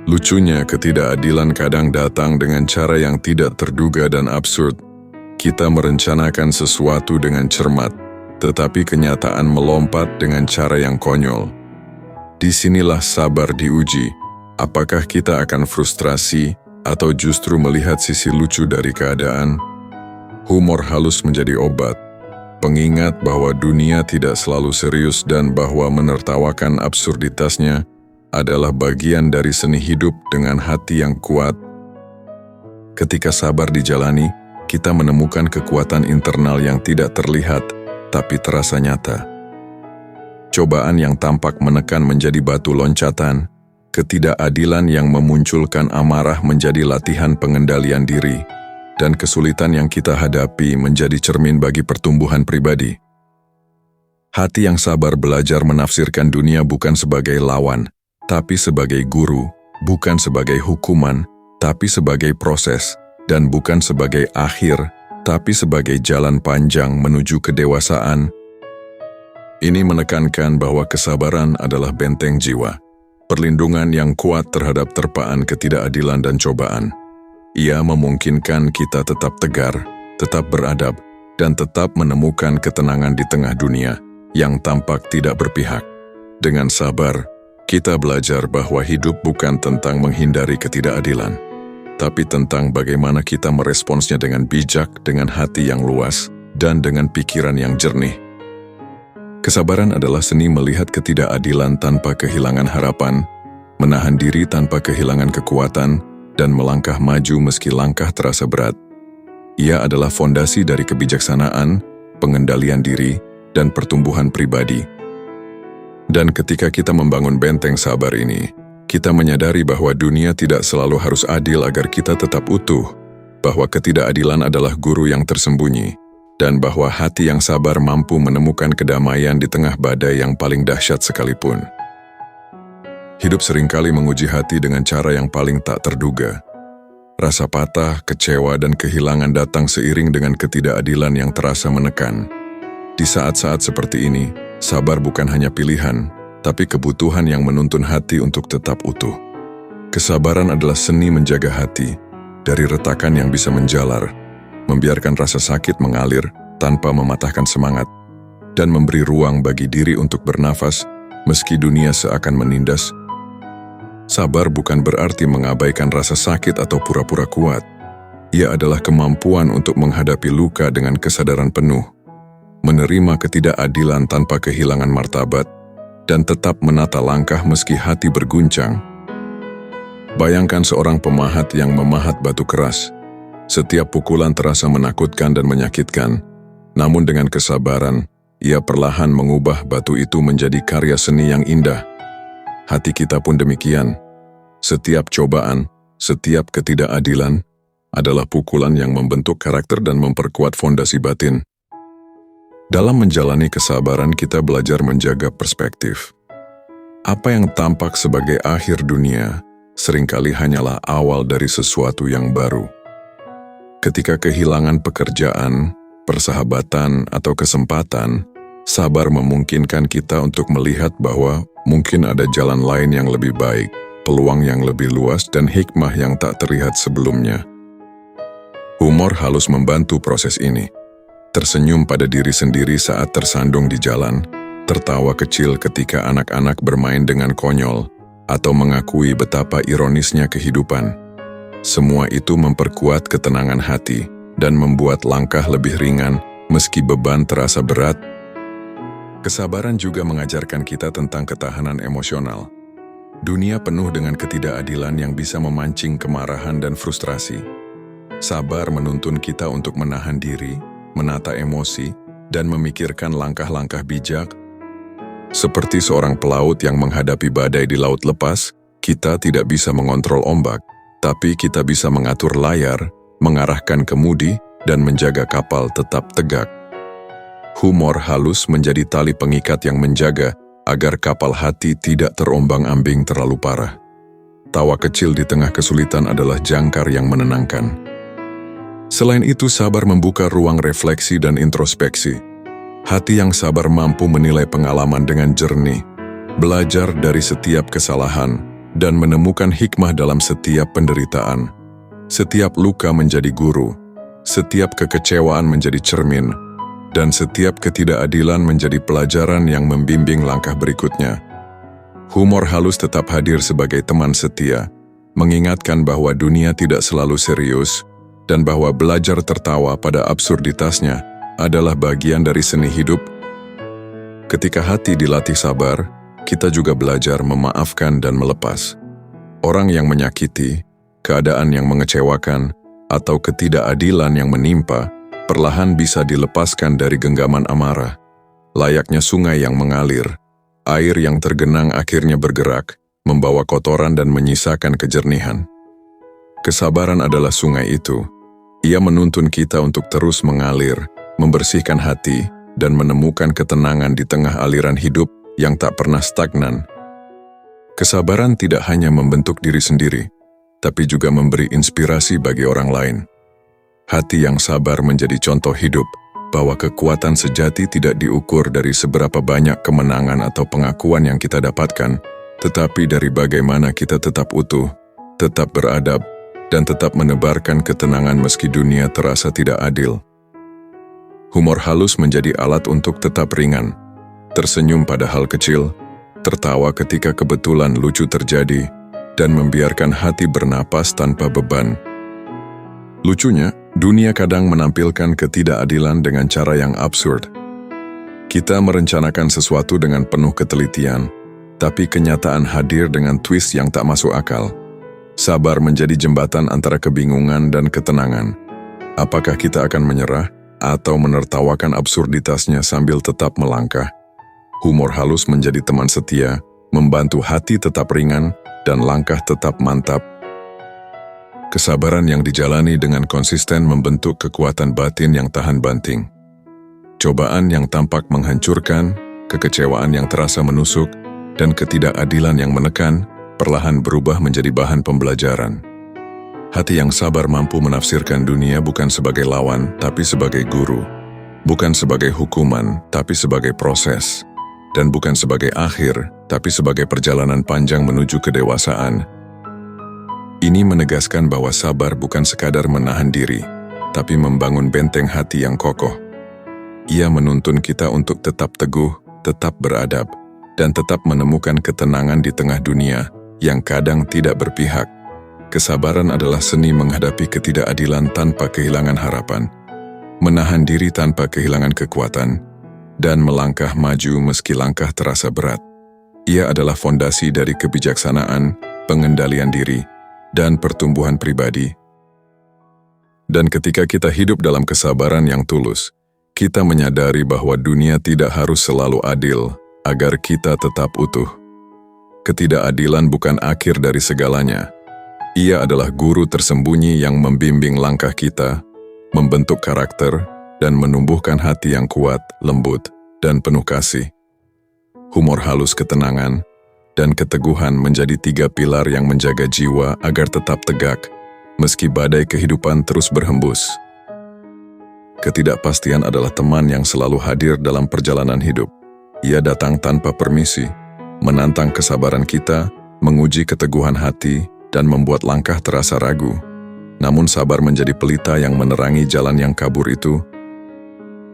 Lucunya, ketidakadilan kadang datang dengan cara yang tidak terduga dan absurd. Kita merencanakan sesuatu dengan cermat, tetapi kenyataan melompat dengan cara yang konyol. Disinilah sabar diuji. Apakah kita akan frustrasi atau justru melihat sisi lucu dari keadaan? Humor halus menjadi obat, pengingat bahwa dunia tidak selalu serius dan bahwa menertawakan absurditasnya adalah bagian dari seni hidup dengan hati yang kuat. Ketika sabar dijalani, kita menemukan kekuatan internal yang tidak terlihat tapi terasa nyata. Cobaan yang tampak menekan menjadi batu loncatan. Ketidakadilan yang memunculkan amarah menjadi latihan pengendalian diri, dan kesulitan yang kita hadapi menjadi cermin bagi pertumbuhan pribadi. Hati yang sabar belajar menafsirkan dunia bukan sebagai lawan, tapi sebagai guru, bukan sebagai hukuman, tapi sebagai proses, dan bukan sebagai akhir, tapi sebagai jalan panjang menuju kedewasaan. Ini menekankan bahwa kesabaran adalah benteng jiwa, perlindungan yang kuat terhadap terpaan ketidakadilan dan cobaan. Ia memungkinkan kita tetap tegar, tetap beradab, dan tetap menemukan ketenangan di tengah dunia yang tampak tidak berpihak. Dengan sabar, kita belajar bahwa hidup bukan tentang menghindari ketidakadilan, tapi tentang bagaimana kita meresponsnya dengan bijak, dengan hati yang luas, dan dengan pikiran yang jernih. Kesabaran adalah seni melihat ketidakadilan tanpa kehilangan harapan, menahan diri tanpa kehilangan kekuatan, dan melangkah maju meski langkah terasa berat. Ia adalah fondasi dari kebijaksanaan, pengendalian diri, dan pertumbuhan pribadi. Dan ketika kita membangun benteng sabar ini, kita menyadari bahwa dunia tidak selalu harus adil agar kita tetap utuh, bahwa ketidakadilan adalah guru yang tersembunyi, dan bahwa hati yang sabar mampu menemukan kedamaian di tengah badai yang paling dahsyat sekalipun. Hidup seringkali menguji hati dengan cara yang paling tak terduga. Rasa patah, kecewa, dan kehilangan datang seiring dengan ketidakadilan yang terasa menekan. Di saat-saat seperti ini, sabar bukan hanya pilihan, tapi kebutuhan yang menuntun hati untuk tetap utuh. Kesabaran adalah seni menjaga hati dari retakan yang bisa menjalar, membiarkan rasa sakit mengalir tanpa mematahkan semangat, dan memberi ruang bagi diri untuk bernafas meski dunia seakan menindas. Sabar bukan berarti mengabaikan rasa sakit atau pura-pura kuat. Ia adalah kemampuan untuk menghadapi luka dengan kesadaran penuh, menerima ketidakadilan tanpa kehilangan martabat, dan tetap menata langkah meski hati berguncang. Bayangkan seorang pemahat yang memahat batu keras. Setiap pukulan terasa menakutkan dan menyakitkan, namun dengan kesabaran, ia perlahan mengubah batu itu menjadi karya seni yang indah. Hati kita pun demikian. Setiap cobaan, setiap ketidakadilan adalah pukulan yang membentuk karakter dan memperkuat fondasi batin. Dalam menjalani kesabaran, kita belajar menjaga perspektif. Apa yang tampak sebagai akhir dunia, seringkali hanyalah awal dari sesuatu yang baru. Ketika kehilangan pekerjaan, persahabatan, atau kesempatan, sabar memungkinkan kita untuk melihat bahwa mungkin ada jalan lain yang lebih baik, peluang yang lebih luas, dan hikmah yang tak terlihat sebelumnya. Humor halus membantu proses ini. Tersenyum pada diri sendiri saat tersandung di jalan, tertawa kecil ketika anak-anak bermain dengan konyol, atau mengakui betapa ironisnya kehidupan. Semua itu memperkuat ketenangan hati dan membuat langkah lebih ringan meski beban terasa berat. Kesabaran juga mengajarkan kita tentang ketahanan emosional. Dunia penuh dengan ketidakadilan yang bisa memancing kemarahan dan frustrasi. Sabar menuntun kita untuk menahan diri, menata emosi, dan memikirkan langkah-langkah bijak. Seperti seorang pelaut yang menghadapi badai di laut lepas, kita tidak bisa mengontrol ombak, tapi kita bisa mengatur layar, mengarahkan kemudi, dan menjaga kapal tetap tegak. Humor halus menjadi tali pengikat yang menjaga agar kapal hati tidak terombang-ambing terlalu parah. Tawa kecil di tengah kesulitan adalah jangkar yang menenangkan. Selain itu, sabar membuka ruang refleksi dan introspeksi. Hati yang sabar mampu menilai pengalaman dengan jernih, belajar dari setiap kesalahan, dan menemukan hikmah dalam setiap penderitaan. Setiap luka menjadi guru, setiap kekecewaan menjadi cermin, dan setiap ketidakadilan menjadi pelajaran yang membimbing langkah berikutnya. Humor halus tetap hadir sebagai teman setia, mengingatkan bahwa dunia tidak selalu serius, dan bahwa belajar tertawa pada absurditasnya adalah bagian dari seni hidup. Ketika hati dilatih sabar, kita juga belajar memaafkan dan melepas. Orang yang menyakiti, keadaan yang mengecewakan, atau ketidakadilan yang menimpa, perlahan bisa dilepaskan dari genggaman amarah. Layaknya sungai yang mengalir, air yang tergenang akhirnya bergerak, membawa kotoran dan menyisakan kejernihan. Kesabaran adalah sungai itu. Ia menuntun kita untuk terus mengalir, membersihkan hati, dan menemukan ketenangan di tengah aliran hidup yang tak pernah stagnan. Kesabaran tidak hanya membentuk diri sendiri, tapi juga memberi inspirasi bagi orang lain. Hati yang sabar menjadi contoh hidup, bahwa kekuatan sejati tidak diukur dari seberapa banyak kemenangan atau pengakuan yang kita dapatkan, tetapi dari bagaimana kita tetap utuh, tetap beradab, dan tetap menebarkan ketenangan meski dunia terasa tidak adil. Humor halus menjadi alat untuk tetap ringan, tersenyum pada hal kecil, tertawa ketika kebetulan lucu terjadi, dan membiarkan hati bernapas tanpa beban. Lucunya, dunia kadang menampilkan ketidakadilan dengan cara yang absurd. Kita merencanakan sesuatu dengan penuh ketelitian, tapi kenyataan hadir dengan twist yang tak masuk akal. Sabar menjadi jembatan antara kebingungan dan ketenangan. Apakah kita akan menyerah atau menertawakan absurditasnya sambil tetap melangkah? Humor halus menjadi teman setia, membantu hati tetap ringan dan langkah tetap mantap. Kesabaran yang dijalani dengan konsisten membentuk kekuatan batin yang tahan banting. Cobaan yang tampak menghancurkan, kekecewaan yang terasa menusuk, dan ketidakadilan yang menekan perlahan berubah menjadi bahan pembelajaran. Hati yang sabar mampu menafsirkan dunia bukan sebagai lawan, tapi sebagai guru. Bukan sebagai hukuman, tapi sebagai proses. Dan bukan sebagai akhir, tapi sebagai perjalanan panjang menuju kedewasaan. Ini menegaskan bahwa sabar bukan sekadar menahan diri, tapi membangun benteng hati yang kokoh. Ia menuntun kita untuk tetap teguh, tetap beradab, dan tetap menemukan ketenangan di tengah dunia yang kadang tidak berpihak. Kesabaran adalah seni menghadapi ketidakadilan tanpa kehilangan harapan, menahan diri tanpa kehilangan kekuatan, dan melangkah maju meski langkah terasa berat. Ia adalah fondasi dari kebijaksanaan, pengendalian diri, dan pertumbuhan pribadi. Dan ketika kita hidup dalam kesabaran yang tulus, kita menyadari bahwa dunia tidak harus selalu adil agar kita tetap utuh. Ketidakadilan bukan akhir dari segalanya. Ia adalah guru tersembunyi yang membimbing langkah kita, membentuk karakter, dan menumbuhkan hati yang kuat, lembut, dan penuh kasih. Humor halus, ketenangan, dan keteguhan menjadi 3 pilar yang menjaga jiwa agar tetap tegak, meski badai kehidupan terus berhembus. Ketidakpastian adalah teman yang selalu hadir dalam perjalanan hidup. Ia datang tanpa permisi, menantang kesabaran kita, menguji keteguhan hati, dan membuat langkah terasa ragu. Namun sabar menjadi pelita yang menerangi jalan yang kabur itu.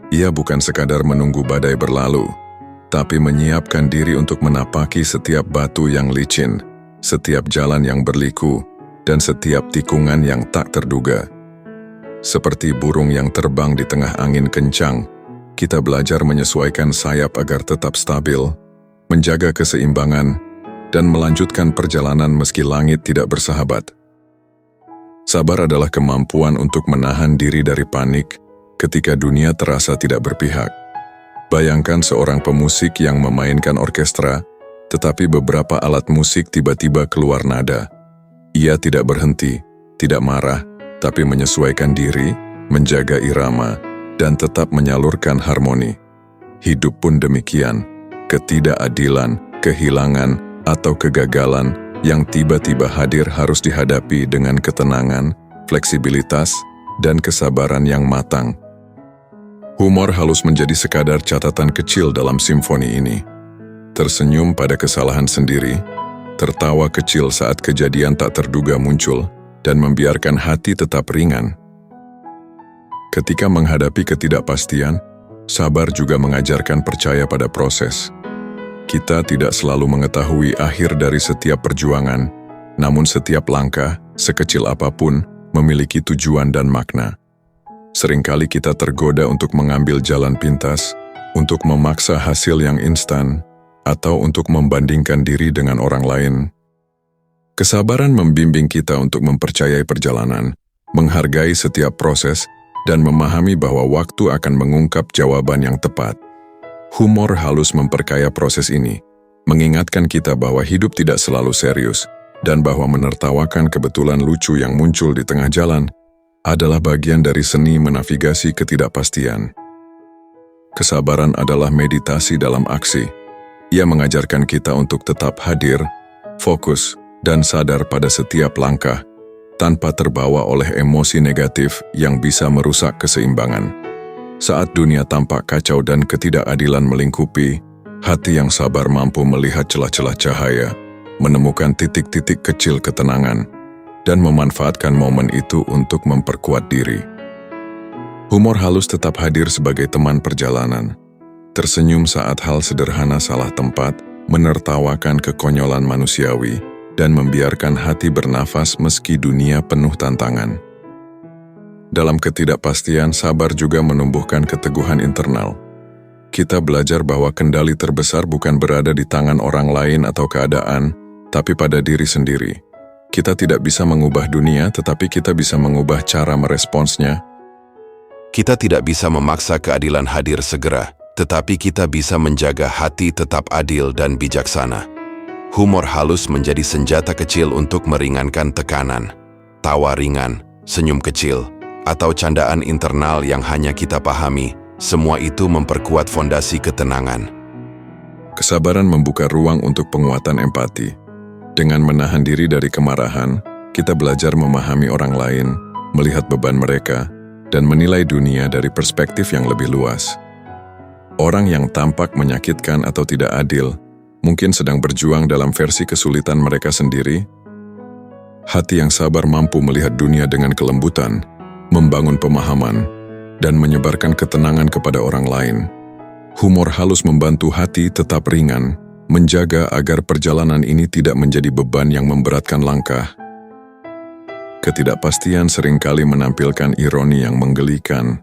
Ia bukan sekadar menunggu badai berlalu, tapi menyiapkan diri untuk menapaki setiap batu yang licin, setiap jalan yang berliku, dan setiap tikungan yang tak terduga. Seperti burung yang terbang di tengah angin kencang, kita belajar menyesuaikan sayap agar tetap stabil, menjaga keseimbangan, dan melanjutkan perjalanan meski langit tidak bersahabat. Sabar adalah kemampuan untuk menahan diri dari panik ketika dunia terasa tidak berpihak. Bayangkan seorang pemusik yang memainkan orkestra, tetapi beberapa alat musik tiba-tiba keluar nada. Ia tidak berhenti, tidak marah, tapi menyesuaikan diri, menjaga irama, dan tetap menyalurkan harmoni. Hidup pun demikian. Ketidakadilan, kehilangan, atau kegagalan yang tiba-tiba hadir harus dihadapi dengan ketenangan, fleksibilitas, dan kesabaran yang matang. Humor halus menjadi sekadar catatan kecil dalam simfoni ini. Tersenyum pada kesalahan sendiri, tertawa kecil saat kejadian tak terduga muncul, dan membiarkan hati tetap ringan. Ketika menghadapi ketidakpastian, sabar juga mengajarkan percaya pada proses. Kita tidak selalu mengetahui akhir dari setiap perjuangan, namun setiap langkah, sekecil apapun, memiliki tujuan dan makna. Seringkali kita tergoda untuk mengambil jalan pintas, untuk memaksa hasil yang instan, atau untuk membandingkan diri dengan orang lain. Kesabaran membimbing kita untuk mempercayai perjalanan, menghargai setiap proses, dan memahami bahwa waktu akan mengungkap jawaban yang tepat. Humor halus memperkaya proses ini, mengingatkan kita bahwa hidup tidak selalu serius, dan bahwa menertawakan kebetulan lucu yang muncul di tengah jalan adalah bagian dari seni menavigasi ketidakpastian. Kesabaran adalah meditasi dalam aksi. Ia mengajarkan kita untuk tetap hadir, fokus, dan sadar pada setiap langkah, tanpa terbawa oleh emosi negatif yang bisa merusak keseimbangan. Saat dunia tampak kacau dan ketidakadilan melingkupi, hati yang sabar mampu melihat celah-celah cahaya, menemukan titik-titik kecil ketenangan, dan memanfaatkan momen itu untuk memperkuat diri. Humor halus tetap hadir sebagai teman perjalanan. Tersenyum saat hal sederhana salah tempat, menertawakan kekonyolan manusiawi, dan membiarkan hati bernafas meski dunia penuh tantangan. Dalam ketidakpastian, sabar juga menumbuhkan keteguhan internal. Kita belajar bahwa kendali terbesar bukan berada di tangan orang lain atau keadaan, tapi pada diri sendiri. Kita tidak bisa mengubah dunia, tetapi kita bisa mengubah cara meresponsnya. Kita tidak bisa memaksa keadilan hadir segera, tetapi kita bisa menjaga hati tetap adil dan bijaksana. Humor halus menjadi senjata kecil untuk meringankan tekanan. Tawa ringan, senyum kecil, atau candaan internal yang hanya kita pahami, semua itu memperkuat fondasi ketenangan. Kesabaran membuka ruang untuk penguatan empati. Dengan menahan diri dari kemarahan, Kita belajar memahami orang lain, melihat beban mereka, dan menilai dunia dari perspektif yang lebih luas. Orang yang tampak menyakitkan atau tidak adil mungkin sedang berjuang dalam versi kesulitan mereka sendiri. Hati yang sabar mampu melihat dunia dengan kelembutan, membangun pemahaman, dan menyebarkan ketenangan kepada orang lain. Humor halus membantu hati tetap ringan, menjaga agar perjalanan ini tidak menjadi beban yang memberatkan langkah. Ketidakpastian seringkali menampilkan ironi yang menggelikan.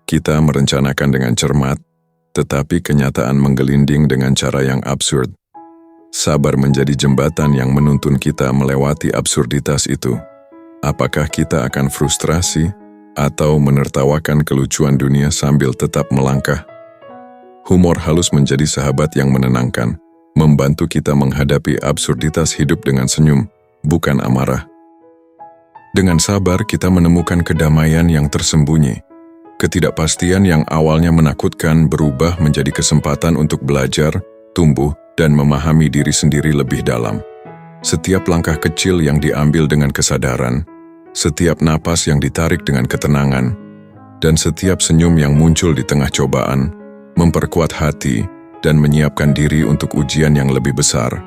Kita merencanakan dengan cermat, tetapi kenyataan menggelinding dengan cara yang absurd. Sabar menjadi jembatan yang menuntun kita melewati absurditas itu. Apakah kita akan frustrasi atau menertawakan kelucuan dunia sambil tetap melangkah? Humor halus menjadi sahabat yang menenangkan, membantu kita menghadapi absurditas hidup dengan senyum, bukan amarah. Dengan sabar kita menemukan kedamaian yang tersembunyi. Ketidakpastian yang awalnya menakutkan berubah menjadi kesempatan untuk belajar, tumbuh, dan memahami diri sendiri lebih dalam. Setiap langkah kecil yang diambil dengan kesadaran, setiap napas yang ditarik dengan ketenangan, dan setiap senyum yang muncul di tengah cobaan, memperkuat hati dan menyiapkan diri untuk ujian yang lebih besar.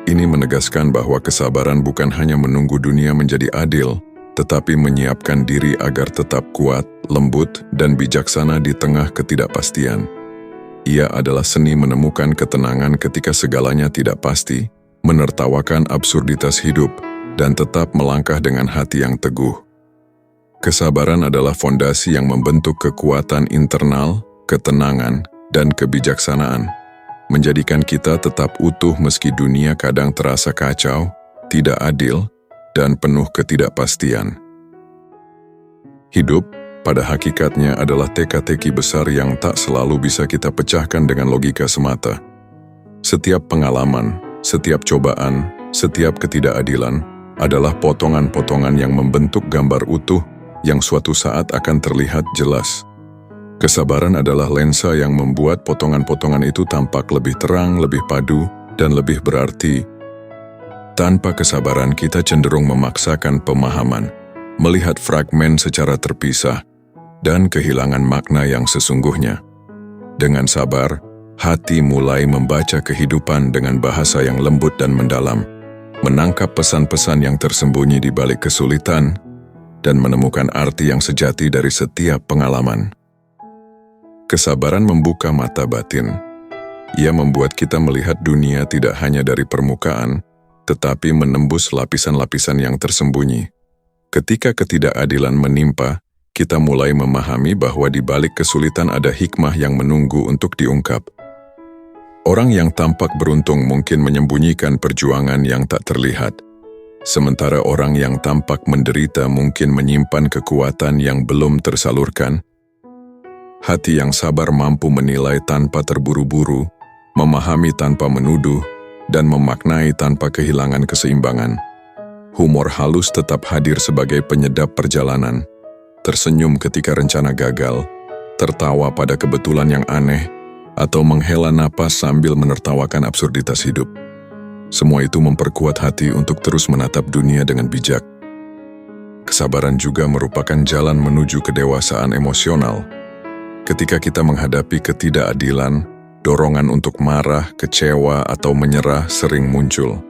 Ini menegaskan bahwa kesabaran bukan hanya menunggu dunia menjadi adil, tetapi menyiapkan diri agar tetap kuat, lembut, dan bijaksana di tengah ketidakpastian. Ia adalah seni menemukan ketenangan ketika segalanya tidak pasti, menertawakan absurditas hidup, dan tetap melangkah dengan hati yang teguh. Kesabaran adalah fondasi yang membentuk kekuatan internal, ketenangan, dan kebijaksanaan, menjadikan kita tetap utuh meski dunia kadang terasa kacau, tidak adil, dan penuh ketidakpastian. Hidup, pada hakikatnya adalah teka-teki besar yang tak selalu bisa kita pecahkan dengan logika semata. Setiap pengalaman, setiap cobaan, setiap ketidakadilan adalah potongan-potongan yang membentuk gambar utuh yang suatu saat akan terlihat jelas. Kesabaran adalah lensa yang membuat potongan-potongan itu tampak lebih terang, lebih padu, dan lebih berarti. Tanpa kesabaran kita cenderung memaksakan pemahaman, melihat fragmen secara terpisah, dan kehilangan makna yang sesungguhnya. Dengan sabar, hati mulai membaca kehidupan dengan bahasa yang lembut dan mendalam, menangkap pesan-pesan yang tersembunyi di balik kesulitan, dan menemukan arti yang sejati dari setiap pengalaman. Kesabaran membuka mata batin. Ia membuat kita melihat dunia tidak hanya dari permukaan, tetapi menembus lapisan-lapisan yang tersembunyi. Ketika ketidakadilan menimpa, kita mulai memahami bahwa di balik kesulitan ada hikmah yang menunggu untuk diungkap. Orang yang tampak beruntung mungkin menyembunyikan perjuangan yang tak terlihat, sementara orang yang tampak menderita mungkin menyimpan kekuatan yang belum tersalurkan. Hati yang sabar mampu menilai tanpa terburu-buru, memahami tanpa menuduh, dan memaknai tanpa kehilangan keseimbangan. Humor halus tetap hadir sebagai penyedap perjalanan, tersenyum ketika rencana gagal, tertawa pada kebetulan yang aneh, atau menghela napas sambil menertawakan absurditas hidup. Semua itu memperkuat hati untuk terus menatap dunia dengan bijak. Kesabaran juga merupakan jalan menuju kedewasaan emosional. Ketika kita menghadapi ketidakadilan, dorongan untuk marah, kecewa, atau menyerah sering muncul.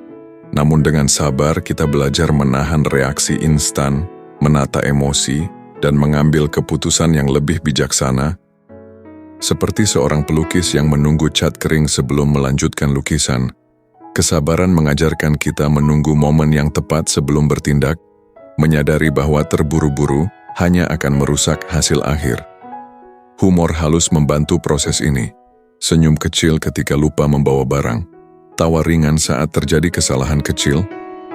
Namun dengan sabar kita belajar menahan reaksi instan, menata emosi, dan mengambil keputusan yang lebih bijaksana. Seperti seorang pelukis yang menunggu cat kering sebelum melanjutkan lukisan, kesabaran mengajarkan kita menunggu momen yang tepat sebelum bertindak, menyadari bahwa terburu-buru hanya akan merusak hasil akhir. Humor halus membantu proses ini. Senyum kecil ketika lupa membawa barang, tawa ringan saat terjadi kesalahan kecil,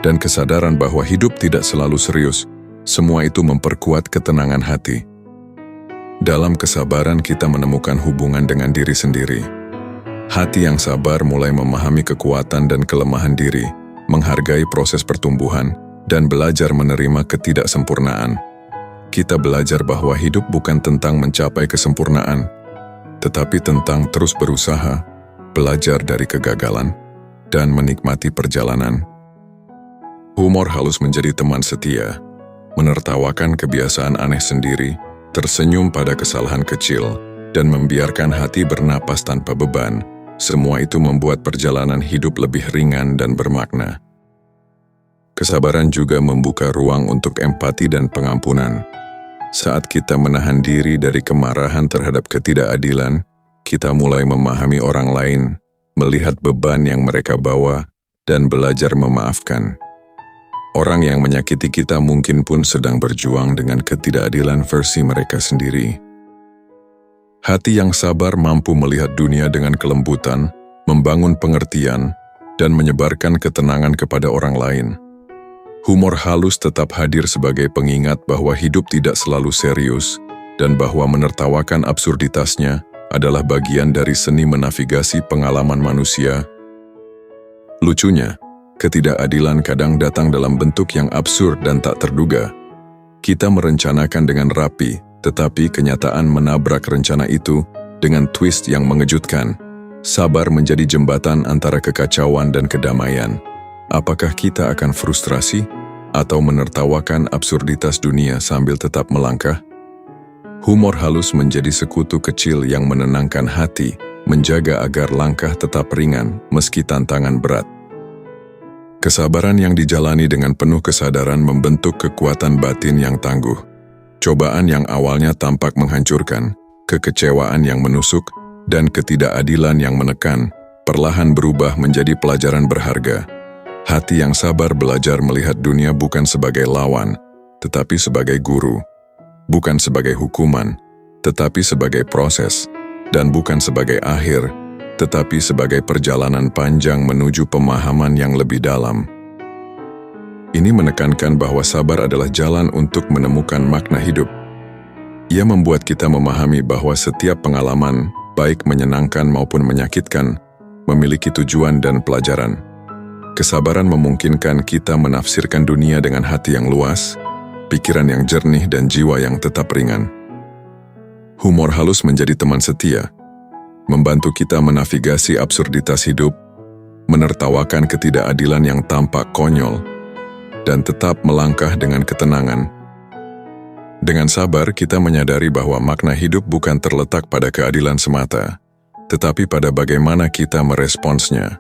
dan kesadaran bahwa hidup tidak selalu serius. Semua itu memperkuat ketenangan hati. Dalam kesabaran kita menemukan hubungan dengan diri sendiri. Hati yang sabar mulai memahami kekuatan dan kelemahan diri, menghargai proses pertumbuhan, dan belajar menerima ketidaksempurnaan. Kita belajar bahwa hidup bukan tentang mencapai kesempurnaan, tetapi tentang terus berusaha, belajar dari kegagalan, dan menikmati perjalanan. Humor halus menjadi teman setia, menertawakan kebiasaan aneh sendiri, tersenyum pada kesalahan kecil, dan membiarkan hati bernapas tanpa beban. Semua itu membuat perjalanan hidup lebih ringan dan bermakna. Kesabaran juga membuka ruang untuk empati dan pengampunan. Saat kita menahan diri dari kemarahan terhadap ketidakadilan, kita mulai memahami orang lain, melihat beban yang mereka bawa, dan belajar memaafkan. Orang yang menyakiti kita mungkin pun sedang berjuang dengan ketidakadilan versi mereka sendiri. Hati yang sabar mampu melihat dunia dengan kelembutan, membangun pengertian, dan menyebarkan ketenangan kepada orang lain. Humor halus tetap hadir sebagai pengingat bahwa hidup tidak selalu serius, dan bahwa menertawakan absurditasnya adalah bagian dari seni menavigasi pengalaman manusia. Lucunya, ketidakadilan kadang datang dalam bentuk yang absurd dan tak terduga. Kita merencanakan dengan rapi, tetapi kenyataan menabrak rencana itu dengan twist yang mengejutkan. Sabar menjadi jembatan antara kekacauan dan kedamaian. Apakah kita akan frustrasi atau menertawakan absurditas dunia sambil tetap melangkah? Humor halus menjadi sekutu kecil yang menenangkan hati, menjaga agar langkah tetap ringan meski tantangan berat. Kesabaran yang dijalani dengan penuh kesadaran membentuk kekuatan batin yang tangguh. Cobaan yang awalnya tampak menghancurkan, kekecewaan yang menusuk, dan ketidakadilan yang menekan, perlahan berubah menjadi pelajaran berharga. Hati yang sabar belajar melihat dunia bukan sebagai lawan, tetapi sebagai guru. Bukan sebagai hukuman, tetapi sebagai proses. Dan bukan sebagai akhir, tetapi sebagai perjalanan panjang menuju pemahaman yang lebih dalam. Ini menekankan bahwa sabar adalah jalan untuk menemukan makna hidup. Ia membuat kita memahami bahwa setiap pengalaman, baik menyenangkan maupun menyakitkan, memiliki tujuan dan pelajaran. Kesabaran memungkinkan kita menafsirkan dunia dengan hati yang luas, pikiran yang jernih dan jiwa yang tetap ringan. Humor halus menjadi teman setia, membantu kita menavigasi absurditas hidup, menertawakan ketidakadilan yang tampak konyol, dan tetap melangkah dengan ketenangan. Dengan sabar, kita menyadari bahwa makna hidup bukan terletak pada keadilan semata, tetapi pada bagaimana kita meresponsnya.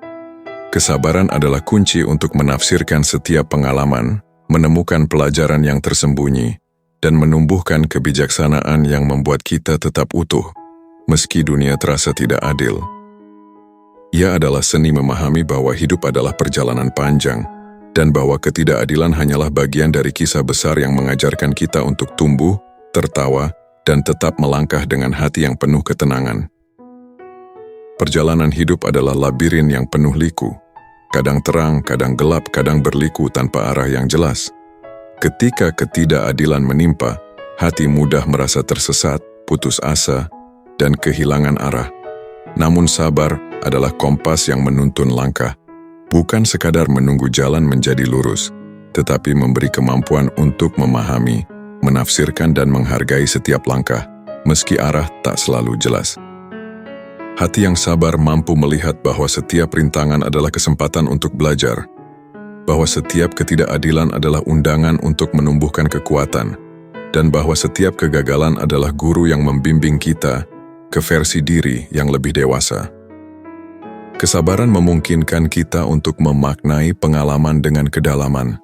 Kesabaran adalah kunci untuk menafsirkan setiap pengalaman, menemukan pelajaran yang tersembunyi, dan menumbuhkan kebijaksanaan yang membuat kita tetap utuh, meski dunia terasa tidak adil. Ia adalah seni memahami bahwa hidup adalah perjalanan panjang, dan bahwa ketidakadilan hanyalah bagian dari kisah besar yang mengajarkan kita untuk tumbuh, tertawa, dan tetap melangkah dengan hati yang penuh ketenangan. Perjalanan hidup adalah labirin yang penuh liku. Kadang terang, kadang gelap, kadang berliku tanpa arah yang jelas. Ketika ketidakadilan menimpa, hati mudah merasa tersesat, putus asa, dan kehilangan arah. Namun sabar adalah kompas yang menuntun langkah. Bukan sekadar menunggu jalan menjadi lurus, tetapi memberi kemampuan untuk memahami, menafsirkan dan menghargai setiap langkah, meski arah tak selalu jelas. Hati yang sabar mampu melihat bahwa setiap rintangan adalah kesempatan untuk belajar, bahwa setiap ketidakadilan adalah undangan untuk menumbuhkan kekuatan, dan bahwa setiap kegagalan adalah guru yang membimbing kita ke versi diri yang lebih dewasa. Kesabaran memungkinkan kita untuk memaknai pengalaman dengan kedalaman.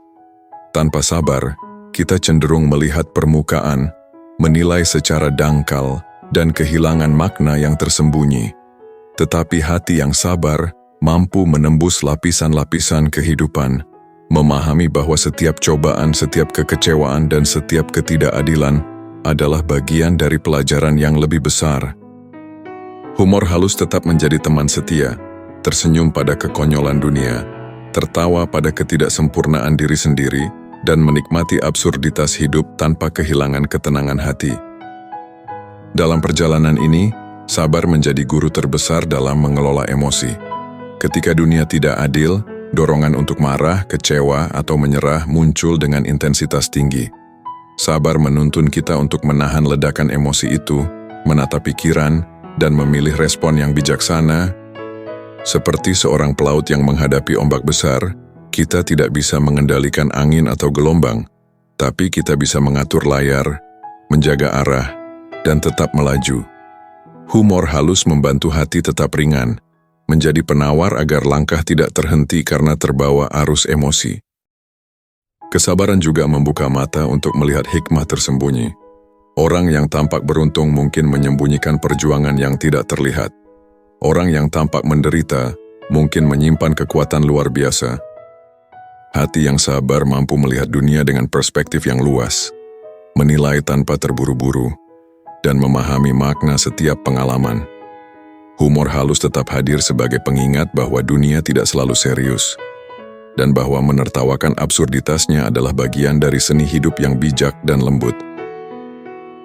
Tanpa sabar, kita cenderung melihat permukaan, menilai secara dangkal, dan kehilangan makna yang tersembunyi. Tetapi hati yang sabar mampu menembus lapisan-lapisan kehidupan, memahami bahwa setiap cobaan, setiap kekecewaan, dan setiap ketidakadilan adalah bagian dari pelajaran yang lebih besar. Humor halus tetap menjadi teman setia, tersenyum pada kekonyolan dunia, tertawa pada ketidaksempurnaan diri sendiri, dan menikmati absurditas hidup tanpa kehilangan ketenangan hati. Dalam perjalanan ini, sabar menjadi guru terbesar dalam mengelola emosi. Ketika dunia tidak adil, dorongan untuk marah, kecewa, atau menyerah muncul dengan intensitas tinggi. Sabar menuntun kita untuk menahan ledakan emosi itu, menata pikiran, dan memilih respon yang bijaksana. Seperti seorang pelaut yang menghadapi ombak besar, Kita tidak bisa mengendalikan angin atau gelombang, tapi kita bisa mengatur layar, menjaga arah, dan tetap melaju. Humor halus membantu hati tetap ringan, menjadi penawar agar langkah tidak terhenti karena terbawa arus emosi. Kesabaran juga membuka mata untuk melihat hikmah tersembunyi. Orang yang tampak beruntung mungkin menyembunyikan perjuangan yang tidak terlihat. Orang yang tampak menderita mungkin menyimpan kekuatan luar biasa. Hati yang sabar mampu melihat dunia dengan perspektif yang luas, menilai tanpa terburu-buru, dan memahami makna setiap pengalaman. Humor halus tetap hadir sebagai pengingat bahwa dunia tidak selalu serius, dan bahwa menertawakan absurditasnya adalah bagian dari seni hidup yang bijak dan lembut.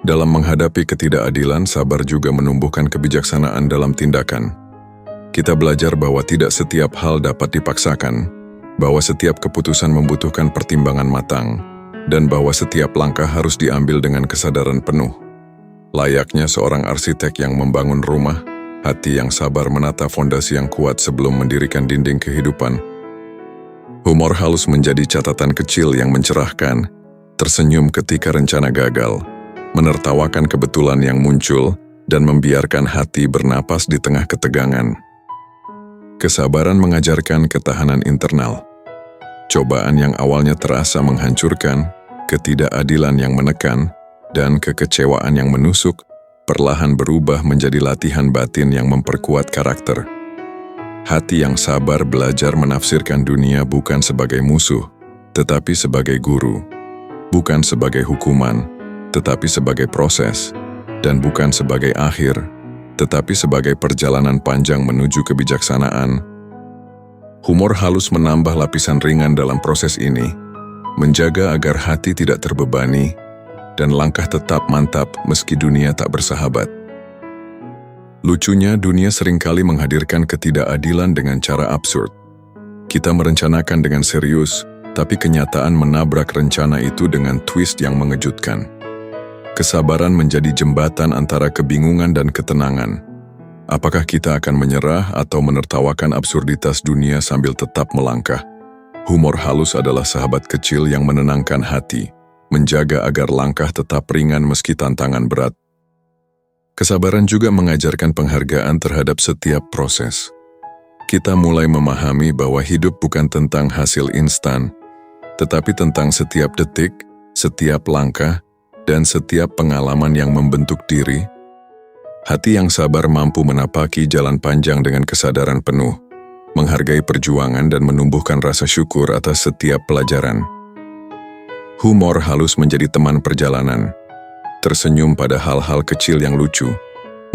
Dalam menghadapi ketidakadilan, sabar juga menumbuhkan kebijaksanaan dalam tindakan. Kita belajar bahwa tidak setiap hal dapat dipaksakan, bahwa setiap keputusan membutuhkan pertimbangan matang, dan bahwa setiap langkah harus diambil dengan kesadaran penuh. Layaknya seorang arsitek yang membangun rumah, hati yang sabar menata fondasi yang kuat sebelum mendirikan dinding kehidupan. Humor halus menjadi catatan kecil yang mencerahkan, tersenyum ketika rencana gagal, menertawakan kebetulan yang muncul, dan membiarkan hati bernapas di tengah ketegangan. Kesabaran mengajarkan ketahanan internal. Cobaan yang awalnya terasa menghancurkan, ketidakadilan yang menekan, dan kekecewaan yang menusuk, perlahan berubah menjadi latihan batin yang memperkuat karakter. Hati yang sabar belajar menafsirkan dunia bukan sebagai musuh, tetapi sebagai guru. Bukan sebagai hukuman, tetapi sebagai proses. Dan bukan sebagai akhir, tetapi sebagai perjalanan panjang menuju kebijaksanaan. Humor halus menambah lapisan ringan dalam proses ini, menjaga agar hati tidak terbebani, dan langkah tetap mantap meski dunia tak bersahabat. Lucunya, dunia seringkali menghadirkan ketidakadilan dengan cara absurd. Kita merencanakan dengan serius, tapi kenyataan menabrak rencana itu dengan twist yang mengejutkan. Kesabaran menjadi jembatan antara kebingungan dan ketenangan. Apakah kita akan menyerah atau menertawakan absurditas dunia sambil tetap melangkah? Humor halus adalah sahabat kecil yang menenangkan hati, menjaga agar langkah tetap ringan meski tantangan berat. Kesabaran juga mengajarkan penghargaan terhadap setiap proses. Kita mulai memahami bahwa hidup bukan tentang hasil instan, tetapi tentang setiap detik, setiap langkah, dan setiap pengalaman yang membentuk diri. Hati yang sabar mampu menapaki jalan panjang dengan kesadaran penuh, menghargai perjuangan dan menumbuhkan rasa syukur atas setiap pelajaran. Humor halus menjadi teman perjalanan, tersenyum pada hal-hal kecil yang lucu,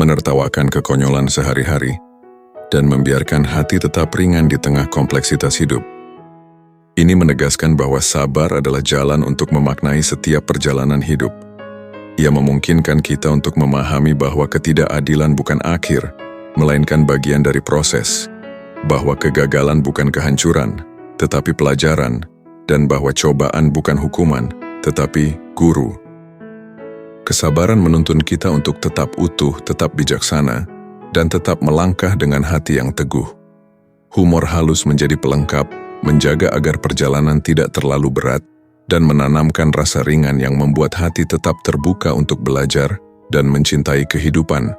menertawakan kekonyolan sehari-hari, dan membiarkan hati tetap ringan di tengah kompleksitas hidup. Ini menegaskan bahwa sabar adalah jalan untuk memaknai setiap perjalanan hidup. Ia memungkinkan kita untuk memahami bahwa ketidakadilan bukan akhir, melainkan bagian dari proses, bahwa kegagalan bukan kehancuran, tetapi pelajaran, dan bahwa cobaan bukan hukuman, tetapi guru. Kesabaran menuntun kita untuk tetap utuh, tetap bijaksana, dan tetap melangkah dengan hati yang teguh. Humor halus menjadi pelengkap, menjaga agar perjalanan tidak terlalu berat, dan menanamkan rasa ringan yang membuat hati tetap terbuka untuk belajar dan mencintai kehidupan.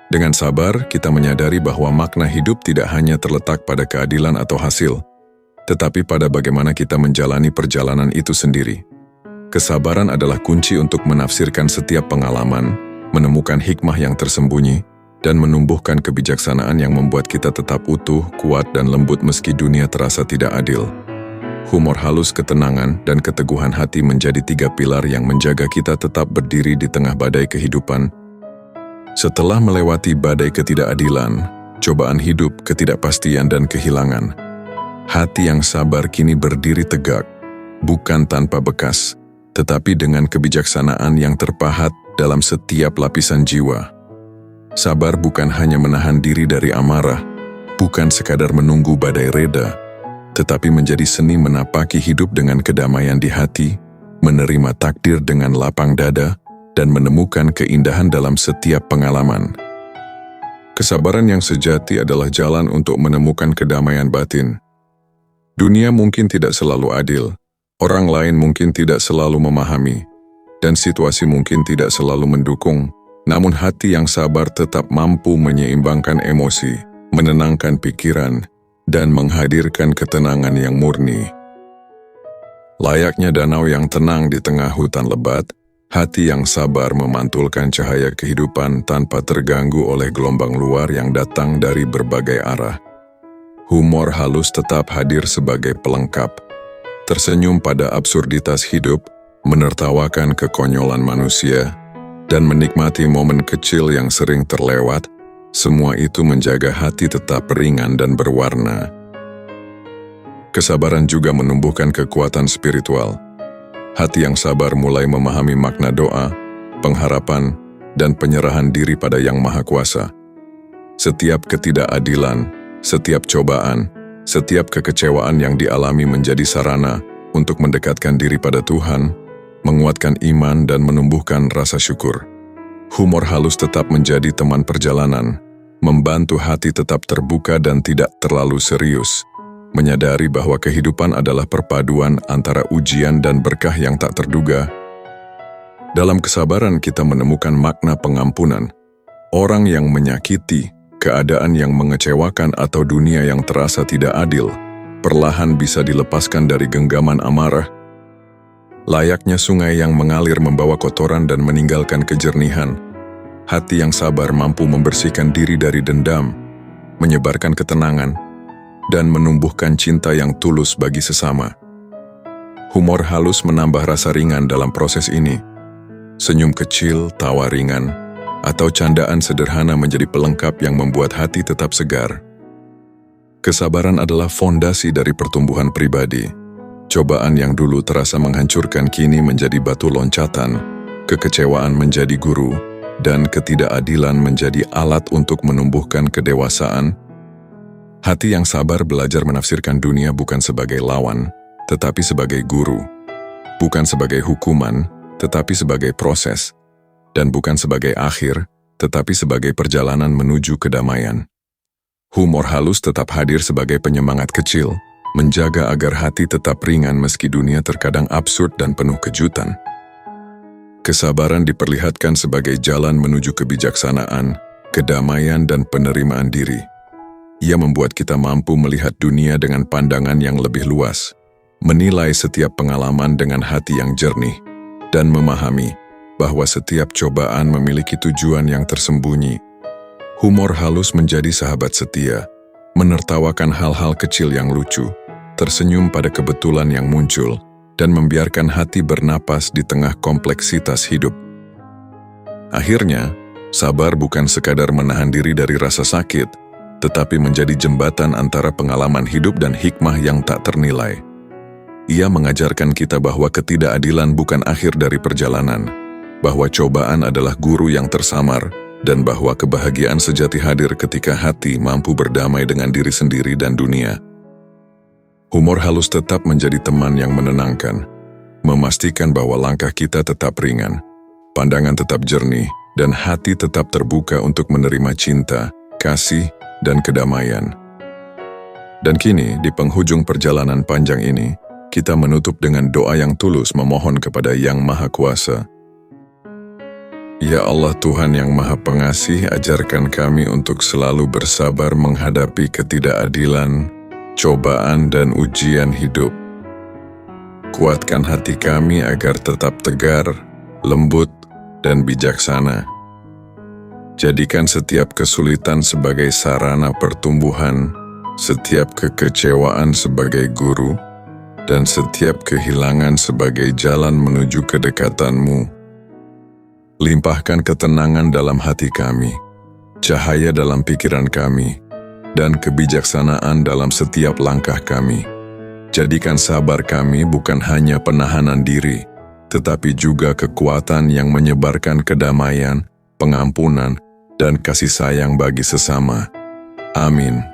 Dengan sabar, kita menyadari bahwa makna hidup tidak hanya terletak pada keadilan atau hasil, tetapi pada bagaimana kita menjalani perjalanan itu sendiri. Kesabaran adalah kunci untuk menafsirkan setiap pengalaman, menemukan hikmah yang tersembunyi, dan menumbuhkan kebijaksanaan yang membuat kita tetap utuh, kuat, dan lembut meski dunia terasa tidak adil. Humor halus, ketenangan, dan keteguhan hati menjadi 3 pilar yang menjaga kita tetap berdiri di tengah badai kehidupan. Setelah melewati badai ketidakadilan, cobaan hidup, ketidakpastian, dan kehilangan, hati yang sabar kini berdiri tegak, bukan tanpa bekas, tetapi dengan kebijaksanaan yang terpahat dalam setiap lapisan jiwa. Sabar bukan hanya menahan diri dari amarah, bukan sekadar menunggu badai reda, tetapi menjadi seni menapaki hidup dengan kedamaian di hati, menerima takdir dengan lapang dada, dan menemukan keindahan dalam setiap pengalaman. Kesabaran yang sejati adalah jalan untuk menemukan kedamaian batin. Dunia mungkin tidak selalu adil, orang lain mungkin tidak selalu memahami, dan situasi mungkin tidak selalu mendukung, namun hati yang sabar tetap mampu menyeimbangkan emosi, menenangkan pikiran, dan menghadirkan ketenangan yang murni. Layaknya danau yang tenang di tengah hutan lebat, hati yang sabar memantulkan cahaya kehidupan tanpa terganggu oleh gelombang luar yang datang dari berbagai arah. Humor halus tetap hadir sebagai pelengkap, tersenyum pada absurditas hidup, menertawakan kekonyolan manusia, dan menikmati momen kecil yang sering terlewat. Semua itu menjaga hati tetap ringan dan berwarna. Kesabaran juga menumbuhkan kekuatan spiritual. Hati yang sabar mulai memahami makna doa, pengharapan, dan penyerahan diri pada Yang Maha Kuasa. Setiap ketidakadilan, setiap cobaan, setiap kekecewaan yang dialami menjadi sarana untuk mendekatkan diri pada Tuhan, menguatkan iman dan menumbuhkan rasa syukur. Humor halus tetap menjadi teman perjalanan, membantu hati tetap terbuka dan tidak terlalu serius, menyadari bahwa kehidupan adalah perpaduan antara ujian dan berkah yang tak terduga. Dalam kesabaran kita menemukan makna pengampunan. Orang yang menyakiti, keadaan yang mengecewakan atau dunia yang terasa tidak adil, perlahan bisa dilepaskan dari genggaman amarah. Layaknya sungai yang mengalir membawa kotoran dan meninggalkan kejernihan, hati yang sabar mampu membersihkan diri dari dendam, menyebarkan ketenangan, dan menumbuhkan cinta yang tulus bagi sesama. Humor halus menambah rasa ringan dalam proses ini. Senyum kecil, tawa ringan, atau candaan sederhana menjadi pelengkap yang membuat hati tetap segar. Kesabaran adalah fondasi dari pertumbuhan pribadi. Cobaan yang dulu terasa menghancurkan kini menjadi batu loncatan, kekecewaan menjadi guru, dan ketidakadilan menjadi alat untuk menumbuhkan kedewasaan. Hati yang sabar belajar menafsirkan dunia bukan sebagai lawan, tetapi sebagai guru. Bukan sebagai hukuman, tetapi sebagai proses. Dan bukan sebagai akhir, tetapi sebagai perjalanan menuju kedamaian. Humor halus tetap hadir sebagai penyemangat kecil, menjaga agar hati tetap ringan meski dunia terkadang absurd dan penuh kejutan. Kesabaran diperlihatkan sebagai jalan menuju kebijaksanaan, kedamaian, dan penerimaan diri. Ia membuat kita mampu melihat dunia dengan pandangan yang lebih luas, menilai setiap pengalaman dengan hati yang jernih, dan memahami bahwa setiap cobaan memiliki tujuan yang tersembunyi. Humor halus menjadi sahabat setia, menertawakan hal-hal kecil yang lucu, tersenyum pada kebetulan yang muncul, dan membiarkan hati bernapas di tengah kompleksitas hidup. Akhirnya, sabar bukan sekadar menahan diri dari rasa sakit, tetapi menjadi jembatan antara pengalaman hidup dan hikmah yang tak ternilai. Ia mengajarkan kita bahwa ketidakadilan bukan akhir dari perjalanan, bahwa cobaan adalah guru yang tersamar, dan bahwa kebahagiaan sejati hadir ketika hati mampu berdamai dengan diri sendiri dan dunia. Humor halus tetap menjadi teman yang menenangkan, memastikan bahwa langkah kita tetap ringan, pandangan tetap jernih, dan hati tetap terbuka untuk menerima cinta, kasih, dan kedamaian. Dan kini, di penghujung perjalanan panjang ini, kita menutup dengan doa yang tulus memohon kepada Yang Maha Kuasa. Ya Allah Tuhan yang Maha Pengasih, ajarkan kami untuk selalu bersabar menghadapi ketidakadilan, cobaan, dan ujian hidup. Kuatkan hati kami agar tetap tegar, lembut, dan bijaksana. Jadikan setiap kesulitan sebagai sarana pertumbuhan, setiap kekecewaan sebagai guru, dan setiap kehilangan sebagai jalan menuju kedekatan-Mu. Limpahkan ketenangan dalam hati kami, cahaya dalam pikiran kami, dan kebijaksanaan dalam setiap langkah kami. Jadikan sabar kami bukan hanya penahanan diri, tetapi juga kekuatan yang menyebarkan kedamaian, pengampunan, dan kasih sayang bagi sesama. Amin.